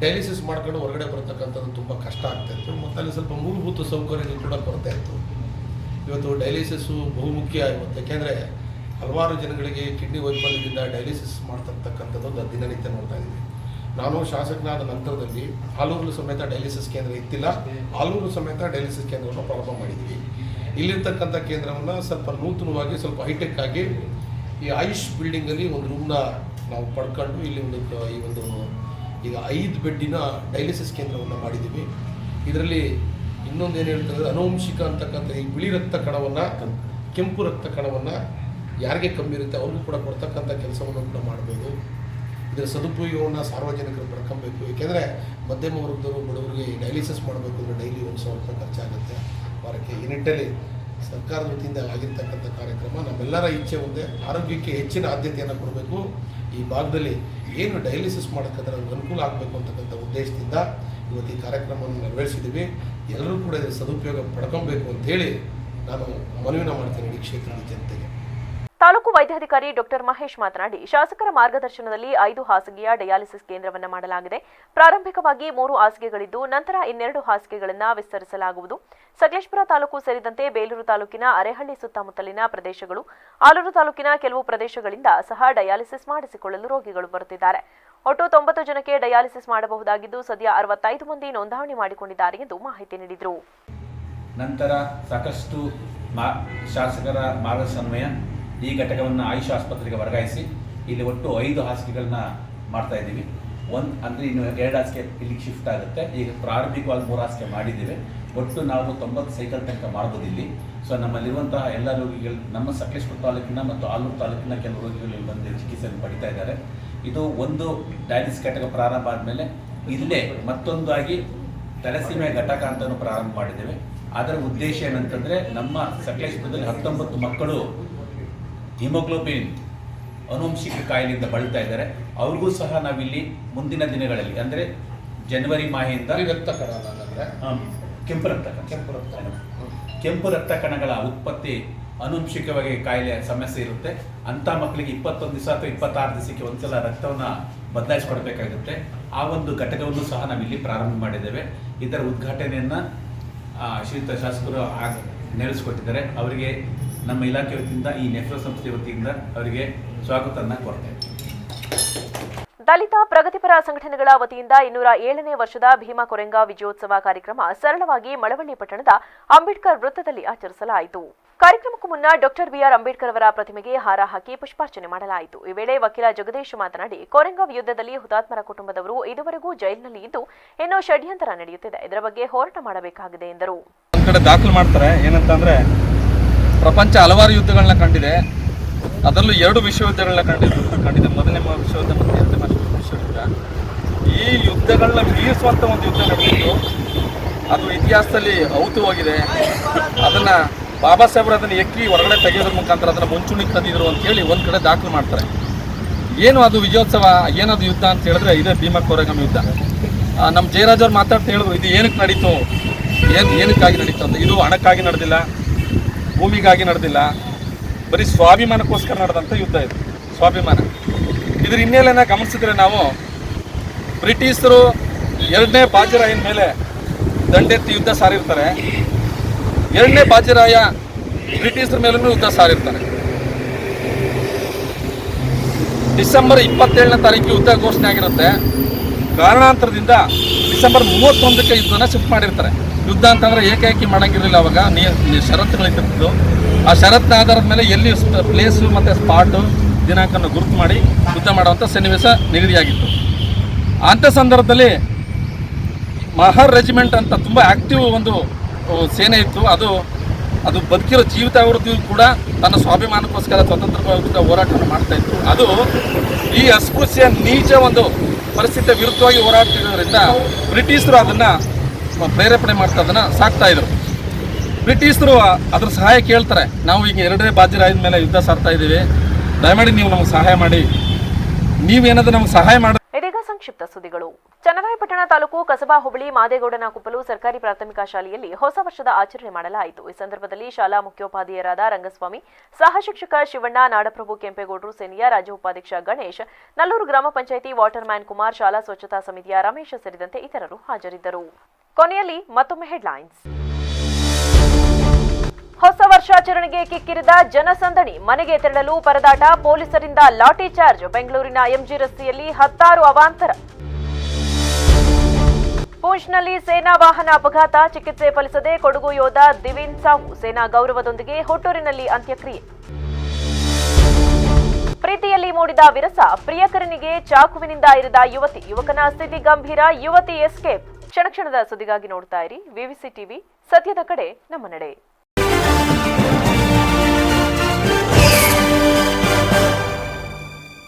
ಡಯಾಲಿಸಿಸ್ ಮಾಡ್ಕೊಂಡು ಹೊರಗಡೆ ಬರ್ತಕ್ಕಂಥದ್ದು ತುಂಬ ಕಷ್ಟ ಆಗ್ತಾಯಿತ್ತು. ಮತ್ತು ಅಲ್ಲಿ ಸ್ವಲ್ಪ ಮೂಲಭೂತ ಸೌಕರ್ಯಗಳು ಕೂಡ ಕೊರತೆ ಇತ್ತು. ಇವತ್ತು ಡಯಾಲಿಸಿಸ್ಸು ಬಹುಮುಖ್ಯ ಇವತ್ತು. ಯಾಕೆಂದರೆ ಹಲವಾರು ಜನಗಳಿಗೆ ಕಿಡ್ನಿ ವೈಫಲ್ಯದಿಂದ ಡಯಾಲಿಸಿಸ್ ಮಾಡ್ತಿರ್ತಕ್ಕಂಥದ್ದು ದಿನನಿತ್ಯ ನೋಡ್ತಾ ಇದ್ದೀವಿ. ನಾನು ಶಾಸಕನಾದ ನಂತರದಲ್ಲಿ ಆಲೂರು ಸಮೇತ ಡಯಾಲಿಸಿಸ್ ಕೇಂದ್ರ ಇತ್ತಿಲ್ಲ. ಆಲೂರು ಸಮೇತ ಡಯಾಲಿಸಿಸ್ ಕೇಂದ್ರವನ್ನು ಪ್ರಾರಂಭ ಮಾಡಿದ್ದೀವಿ. ಇಲ್ಲಿರ್ತಕ್ಕಂಥ ಕೇಂದ್ರವನ್ನು ಸ್ವಲ್ಪ ನೂತನವಾಗಿ ಸ್ವಲ್ಪ ಹೈಟೆಕ್ ಆಗಿ ಈ ಆಯುಷ್ ಬಿಲ್ಡಿಂಗಲ್ಲಿ ಒಂದು ರೂಮ್ನ ನಾವು ಪಡ್ಕೊಂಡು ಇಲ್ಲಿ ಈಗ 5 ಬೆಡ್ಡಿನ ಡಯಾಲಿಸಿಸ್ ಕೇಂದ್ರವನ್ನು ಮಾಡಿದ್ದೀವಿ. ಇದರಲ್ಲಿ ಇನ್ನೊಂದೇನು ಹೇಳ್ತಾರೆ, ಅನುವಂಶಿಕ ಅಂತಕ್ಕಂಥ ಈ ಬಿಳಿ ರಕ್ತ ಕಣವನ್ನು, ಕೆಂಪು ರಕ್ತ ಕಣವನ್ನು ಯಾರಿಗೆ ಕಮ್ಮಿ ಇರುತ್ತೆ ಅವ್ರಿಗೂ ಕೂಡ ಕೊಡ್ತಕ್ಕಂಥ ಕೆಲಸವನ್ನು ಕೂಡ ಮಾಡಬೇಕು. ಇದರ ಸದುಪಯೋಗವನ್ನು ಸಾರ್ವಜನಿಕರು ಪಡ್ಕೊಬೇಕು. ಏಕೆಂದರೆ ಮಧ್ಯಮ ವರ್ಗದವರು ಬಡವರಿಗೆ ಡಯಾಲಿಸಿಸ್ ಮಾಡಬೇಕು ಅಂದರೆ ಡೈಲಿ 1,000 ರೂಪಾಯಿ ಖರ್ಚಾಗುತ್ತೆ ವಾರಕ್ಕೆ. ಈ ನಿಟ್ಟಲ್ಲಿ ಸರ್ಕಾರದ ವತಿಯಿಂದ ಆಗಿರ್ತಕ್ಕಂಥ ಕಾರ್ಯಕ್ರಮ ನಮ್ಮೆಲ್ಲರ ಇಚ್ಛೆ ಒಂದೇ, ಆರೋಗ್ಯಕ್ಕೆ ಹೆಚ್ಚಿನ ಆದ್ಯತೆಯನ್ನು ಕೊಡಬೇಕು. ಈ ಭಾಗದಲ್ಲಿ ಏನು ಡಯಾಲಿಸಿಸ್ ಮಾಡೋಕ್ಕಾದ್ರೆ ಅವ್ರಿಗೆ ಅನುಕೂಲ ಆಗಬೇಕು ಅಂತಕ್ಕಂಥ ಉದ್ದೇಶದಿಂದ ಇವತ್ತು ಈ ಕಾರ್ಯಕ್ರಮವನ್ನು ನೆರವೇರಿಸಿದ್ದೀವಿ. ಎಲ್ಲರೂ ಕೂಡ ಇದರ ಸದುಪಯೋಗ ಪಡ್ಕೊಬೇಕು ಅಂತೇಳಿ ನಾನು ಮನವಿನ ಮಾಡ್ತೇನೆ ಇಡೀ ಕ್ಷೇತ್ರದ ಜನತೆಗೆ. ತಾಲೂಕು ವೈದ್ಯಾಧಿಕಾರಿ ಡಾಕ್ಟರ್ ಮಹೇಶ್ ಮಾತನಾಡಿ, ಶಾಸಕರ ಮಾರ್ಗದರ್ಶನದಲ್ಲಿ 5 ಹಾಸಿಗೆಯ ಡಯಾಲಿಸಿಸ್ ಕೇಂದ್ರವನ್ನು ಮಾಡಲಾಗಿದೆ. ಪ್ರಾರಂಭಿಕವಾಗಿ 3 ಹಾಸಿಗೆಗಳಿದ್ದು ನಂತರ 2 ಹಾಸಿಗೆಗಳನ್ನು ವಿಸ್ತರಿಸಲಾಗುವುದು. ಸಕಲೇಶಪುರ ತಾಲೂಕು ಸೇರಿದಂತೆ ಬೇಲೂರು ತಾಲೂಕಿನ ಅರೆಹಳ್ಳಿ ಸುತ್ತಮುತ್ತಲಿನ ಪ್ರದೇಶಗಳು, ಆಲೂರು ತಾಲೂಕಿನ ಕೆಲವು ಪ್ರದೇಶಗಳಿಂದ ಸಹ ಡಯಾಲಿಸಿಸ್ ಮಾಡಿಸಿಕೊಳ್ಳಲು ರೋಗಿಗಳು ಬರುತ್ತಿದ್ದಾರೆ. ಒಟ್ಟು 90 ಜನಕ್ಕೆ ಡಯಾಲಿಸಿಸ್ ಮಾಡಬಹುದಾಗಿದ್ದು ಸದ್ಯ 65 ಮಂದಿ ನೋಂದಣಿ ಮಾಡಿಕೊಂಡಿದ್ದಾರೆ ಎಂದು ಮಾಹಿತಿ ನೀಡಿದರು. ನಂತರ ಸಾಕಷ್ಟು ಶಾಸಕರ ಮಾರ್ಗದರ್ಶನಮಯ ಈ ಘಟಕವನ್ನು ಆಯುಷ್ ಆಸ್ಪತ್ರೆಗೆ ವರ್ಗಾಯಿಸಿ ಇಲ್ಲಿ ಒಟ್ಟು 5 ಹಾಸಿಗೆಗಳನ್ನ ಮಾಡ್ತಾ ಇದ್ದೀವಿ. ಅಂದರೆ ಇನ್ನು 2 ಹಾಸಿಗೆ ಇಲ್ಲಿಗೆ ಶಿಫ್ಟ್ ಆಗುತ್ತೆ. ಈಗ ಪ್ರಾರಂಭಿಕವಾಗಿ 3 ಹಾಸಿಗೆ ಮಾಡಿದ್ದೀವಿ. ಒಟ್ಟು ನಾವು 90 ಸೈಕಲ್ ತನಕ ಮಾಡ್ಬೋದು ಇಲ್ಲಿ. ಸೊ ನಮ್ಮಲ್ಲಿರುವಂತಹ ಎಲ್ಲ ರೋಗಿಗಳು ನಮ್ಮ ಸಕಲೇಶಪುರ ತಾಲೂಕಿನ ಮತ್ತು ಆಲೂರು ತಾಲೂಕಿನ ಕೆಲವು ರೋಗಿಗಳು ಇಲ್ಲಿ ಬಂದು ಚಿಕಿತ್ಸೆಯನ್ನು ಪಡಿತಾ ಇದ್ದಾರೆ. ಇದು ಒಂದು ಡಯಾಲಿಸಿಸ್ ಘಟಕ ಪ್ರಾರಂಭ ಆದಮೇಲೆ ಇಲ್ಲೇ ಮತ್ತೊಂದಾಗಿ ಥ್ಯಾಲಸೀಮಿಯಾ ಘಟಕ ಅಂತಲೂ ಪ್ರಾರಂಭ ಮಾಡಿದ್ದೇವೆ. ಅದರ ಉದ್ದೇಶ ಏನಂತಂದರೆ ನಮ್ಮ ಸಕಲೇಶಪುರದಲ್ಲಿ 19 ಮಕ್ಕಳು ಹಿಮೋಗ್ಲೋಬಿನ್ ಅನುವಂಶಿಕ ಕಾಯಿಲೆಯಿಂದ ಬಳಲ್ತಾ ಇದ್ದಾರೆ. ಅವ್ರಿಗೂ ಸಹ ನಾವಿಲ್ಲಿ ಮುಂದಿನ ದಿನಗಳಲ್ಲಿ ಅಂದರೆ ಜನವರಿ ಮಾಹೆಯಿಂದ ಕೆಂಪು ರಕ್ತ ಕಣಗಳ ಉತ್ಪತ್ತಿ ಅನುವಂಶಿಕವಾಗಿ ಕಾಯಿಲೆ ಸಮಸ್ಯೆ ಇರುತ್ತೆ. ಅಂಥ ಮಕ್ಕಳಿಗೆ 21 ದಿವಸ ಅಥವಾ 26 ದಿವಸಕ್ಕೆ ಒಂದ್ಸಲ ರಕ್ತವನ್ನು ಬದಲಾಯಿಸಿಕೊಡ್ಬೇಕಾಗುತ್ತೆ. ಆ ಒಂದು ಘಟಕವನ್ನು ಸಹ ನಾವಿಲ್ಲಿ ಪ್ರಾರಂಭ ಮಾಡಿದ್ದೇವೆ. ಇದರ ಉದ್ಘಾಟನೆಯನ್ನು ಶ್ರೀಯುತ ಶಾಸಕರು ನೆಲೆಸಿಕೊಟ್ಟಿದ್ದಾರೆ. ಅವರಿಗೆ ನಮ್ಮ ಇಲಾಖೆ ವತಿಯಿಂದ ಈ ನೆಫ್ರೋ ಸಂಸ್ಥೆ ವತಿಯಿಂದ ಅವರಿಗೆ ಸ್ವಾಗತವನ್ನು ಕೋರ್ತೇವೆ. ದಲಿತ ಪ್ರಗತಿಪರ ಸಂಘಟನೆಗಳ ವತಿಯಿಂದ 207ನೇ ವರ್ಷದ ಭೀಮಾ ಕೊರೆಂಗ ವಿಜಯೋತ್ಸವ ಕಾರ್ಯಕ್ರಮ ಸರಳವಾಗಿ ಮಳವಳ್ಳಿ ಪಟ್ಟಣದ ಅಂಬೇಡ್ಕರ್ ವೃತ್ತದಲ್ಲಿ ಆಚರಿಸಲಾಯಿತು. ಕಾರ್ಯಕ್ರಮಕ್ಕೂ ಮುನ್ನ ಡಾಕ್ಟರ್ ಬಿಆರ್ ಅಂಬೇಡ್ಕರ್ ಅವರ ಪ್ರತಿಮೆಗೆ ಹಾರ ಹಾಕಿ ಪುಷ್ಪಾರ್ಚನೆ ಮಾಡಲಾಯಿತು. ಈ ವೇಳೆ ವಕೀಲ ಜಗದೀಶ್ ಮಾತನಾಡಿ, ಕೊರೆಂಗ ಯುದ್ಧದಲ್ಲಿ ಹುತಾತ್ಮರ ಕುಟುಂಬದವರು ಇದುವರೆಗೂ ಜೈಲಿನಲ್ಲಿ ಇದ್ದು ಇನ್ನೂ ಷಡ್ಯಂತರ ನಡೆಯುತ್ತಿದೆ. ಇದರ ಬಗ್ಗೆ ಹೋರಾಟ ಮಾಡಬೇಕಾಗಿದೆ ಎಂದರು. ಒಂದು ಕಡೆ ದಾಖಲು ಮಾಡ್ತಾರೆ ಏನಂತಂದ್ರೆ, ಪ್ರಪಂಚ ಹಲವಾರು ಯುದ್ಧಗಳನ್ನ ಕಂಡಿದೆ. ಅದರಲ್ಲೂ 2 ವಿಶ್ವಯುದ್ಧಗಳನ್ನ ಕಂಡಿದೆ. ಮೊದಲನೇ ವಿಶ್ವಯುದ್ಧ ಮತ್ತು 2ನೇ ವಿಶ್ವಯುದ್ಧ. ಈ ಯುದ್ಧಗಳನ್ನ ಮೀರಿಸುವಂಥ ಒಂದು ಯುದ್ಧ ನಡೆದಿತ್ತು. ಅದು ಇತಿಹಾಸದಲ್ಲಿ ಔತು ಹೋಗಿದೆ. ಅದನ್ನು ಬಾಬಾ ಸಾಹೇಬ್ರು ಅದನ್ನು ಎಕ್ಕಿ ಹೊರಗಡೆ ತೆಗೆಯೋದ್ರ ಮುಖಾಂತರ ಅದನ್ನು ಮುಂಚೂಣಿಗೆ ತಂದಿದ್ರು ಅಂತೇಳಿ ಒಂದು ಕಡೆ ದಾಖಲು ಮಾಡ್ತಾರೆ. ಏನು ಅದು ವಿಜಯೋತ್ಸವ, ಏನದು ಯುದ್ಧ ಅಂತ ಹೇಳಿದ್ರೆ ಇದೇ ಭೀಮಾ ಕೊರೆಂಗ ಯುದ್ಧ. ನಮ್ಮ ಜಯರಾಜ್ ಅವ್ರು ಮಾತಾಡ್ತಾ ಹೇಳಿದ್ರು, ಇದು ಏನಕ್ಕೆ ನಡೀತು, ಏನಕ್ಕಾಗಿ ನಡೀತು ಅಂತ. ಇದು ಹಣಕ್ಕಾಗಿ ನಡೆದಿಲ್ಲ, ಭೂಮಿಗಾಗಿ ನಡೆದಿಲ್ಲ, ಬರೀ ಸ್ವಾಭಿಮಾನಕ್ಕೋಸ್ಕರ ನಡೆದಂಥ ಯುದ್ಧ ಇದು, ಸ್ವಾಭಿಮಾನ. ಇದ್ರ ಹಿನ್ನೆಲೆನ ಗಮನಿಸಿದ್ರೆ ನಾವು ಬ್ರಿಟಿಷರು 2ನೇ ಬಾಜಿರಾಯನ ಮೇಲೆ ದಂಡೆತ್ತಿ ಯುದ್ಧ ಸಾರಿರ್ತಾರೆ. 2ನೇ ಬಾಜಿರಾಯ ಬ್ರಿಟಿಷರ ಮೇಲೂ ಯುದ್ಧ ಸಾರಿರ್ತಾರೆ. ಡಿಸೆಂಬರ್ 27ನೇ ತಾರೀಕು ಯುದ್ಧ ಘೋಷಣೆ ಆಗಿರುತ್ತೆ. ಕಾರಣಾಂತರದಿಂದ ಡಿಸೆಂಬರ್ 31ಕ್ಕೆ ಯುದ್ಧನ ಶಿಫ್ಟ್ ಮಾಡಿರ್ತಾರೆ. ಯುದ್ಧ ಅಂತಂದ್ರೆ ಏಕಾಏಕಿ ಮಾಡಂಗಿರಲಿಲ್ಲ, ಅವಾಗ ಷರತ್ತುಗಳಿರ್ತಿತ್ತು. ಆ ಷರತ್ತಿನ ಆಧಾರದ ಮೇಲೆ ಎಲ್ಲಿ ಪ್ಲೇಸು ಮತ್ತು ಸ್ಪಾಟು ದಿನಾಂಕವನ್ನು ಗುರುತು ಮಾಡಿ ಯುದ್ಧ ಮಾಡುವಂಥ ಸನ್ನಿವೇಶ ನಿಗದಿಯಾಗಿತ್ತು. ಅಂಥ ಸಂದರ್ಭದಲ್ಲಿ ಮಹರ್ ರೆಜಿಮೆಂಟ್ ಅಂತ ತುಂಬ ಆ್ಯಕ್ಟಿವ್ ಒಂದು ಸೇನೆ ಇತ್ತು. ಅದು ಬದುಕಿರೋ ಜೀವಿತಾವೃತ್ತಿಯೂ ಕೂಡ ತನ್ನ ಸ್ವಾಭಿಮಾನಕ್ಕೋಸ್ಕರ ಸ್ವತಂತ್ರ ಹೋರಾಟವನ್ನು ಮಾಡ್ತಾ ಇತ್ತು. ಅದು ಈ ಅಸ್ಪೃಶ್ಯ ನೀಚ ಒಂದು ಪರಿಸ್ಥಿತಿಯ ವಿರುದ್ಧವಾಗಿ ಹೋರಾಡ್ತಿರೋದ್ರಿಂದ ಬ್ರಿಟಿಷರು ಅದನ್ನು ಪ್ರೇರೇಪಣೆ ಮಾಡ್ತಾ ಅದನ್ನು ಸಾಕ್ತಾ ಇದ್ರು. ಬ್ರಿಟಿಷರು ಅದ್ರ ಸಹಾಯ ಕೇಳ್ತಾರೆ. ನಾವು ಈಗ 2ನೇ ಬಾಜಿರಾಯದ ಮೇಲೆ ಯುದ್ಧ ಸಾರ್ತಾ ಇದ್ದೀವಿ, ದಯಮಾಡಿ ನೀವು ನಮಗೆ ಸಹಾಯ ಮಾಡಿ, ನೀವೇನಾದ್ರೂ ನಮಗೆ ಸಹಾಯ ಮಾಡಿ. ಇದೀಗ ಸಂಕ್ಷಿಪ್ತ ಸುದ್ದಿಗಳು. ಚನ್ನರಾಯಪಟ್ಟಣ ತಾಲೂಕು ಕಸಬಾ ಹೋಬಳಿ ಮಾದೇಗೌಡನ ಕುಪ್ಪಲು ಸರ್ಕಾರಿ ಪ್ರಾಥಮಿಕ ಶಾಲೆಯಲ್ಲಿ ಹೊಸ ವರ್ಷದ ಆಚರಣೆ ಮಾಡಲಾಯಿತು. ಈ ಸಂದರ್ಭದಲ್ಲಿ ಶಾಲಾ ಮುಖ್ಯೋಪಾಧ್ಯಾಯರಾದ ರಂಗಸ್ವಾಮಿ, ಸಹ ಶಿಕ್ಷಕ ಶಿವಣ್ಣ, ನಾಡಪ್ರಭು ಕೆಂಪೇಗೌಡರು ಸೇನೆಯ ರಾಜ್ಯ ಉಪಾಧ್ಯಕ್ಷ ಗಣೇಶ್, ನಲ್ಲೂರು ಗ್ರಾಮ ಪಂಚಾಯಿತಿ ವಾಟರ್ ಮ್ಯಾನ್ ಕುಮಾರ್, ಶಾಲಾ ಸ್ವಚ್ಛತಾ ಸಮಿತಿಯ ರಮೇಶ್ ಸೇರಿದಂತೆ ಇತರರು ಹಾಜರಿದ್ದರು. ಕೊನೆಯಲ್ಲಿ ಮತ್ತೊಮ್ಮೆ ಹೆಡ್ಲೈನ್ಸ್. ಹೊಸ ವರ್ಷಾಚರಣೆಗೆ ಕಿಕ್ಕಿರಿದ ಜನಸಂದಣಿ, ಮನೆಗೆ ತೆರಳಲು ಪರದಾಟ, ಪೊಲೀಸರಿಂದ ಲಾಠಿ ಚಾರ್ಜ್. ಬೆಂಗಳೂರಿನ ಎಂಜಿ ರಸ್ತೆಯಲ್ಲಿ 10 ಅವಾಂತರ. ಪೂಂಚ್ನಲ್ಲಿ ಸೇನಾ ವಾಹನ ಅಪಘಾತ, ಚಿಕಿತ್ಸೆ ಫಲಿಸದೆ ಕೊಡಗು ಯೋಧ ದಿವಿನ್ ಸಾವು. ಸೇನಾ ಗೌರವದೊಂದಿಗೆ ಹುಟ್ಟೂರಿನಲ್ಲಿ ಅಂತ್ಯಕ್ರಿಯೆ. ಪ್ರೀತಿಯಲ್ಲಿ ಮೂಡಿದ ವಿರಸ, ಪ್ರಿಯಕರನಿಗೆ ಚಾಕುವಿನಿಂದ ಇರಿದ ಯುವತಿ, ಯುವಕನ ಸ್ಥಿತಿ ಗಂಭೀರ, ಯುವತಿ ಎಸ್ಕೇಪ್. ಕ್ಷಣ ಕ್ಷಣದ ಸುದ್ದಿಗಾಗಿ ನೋಡ್ತಾ ಇರಿ ವಿವಿಸಿ ಟಿವಿ, ಸತ್ಯದ ಕಡೆ ನಮ್ಮ ನಡೆ.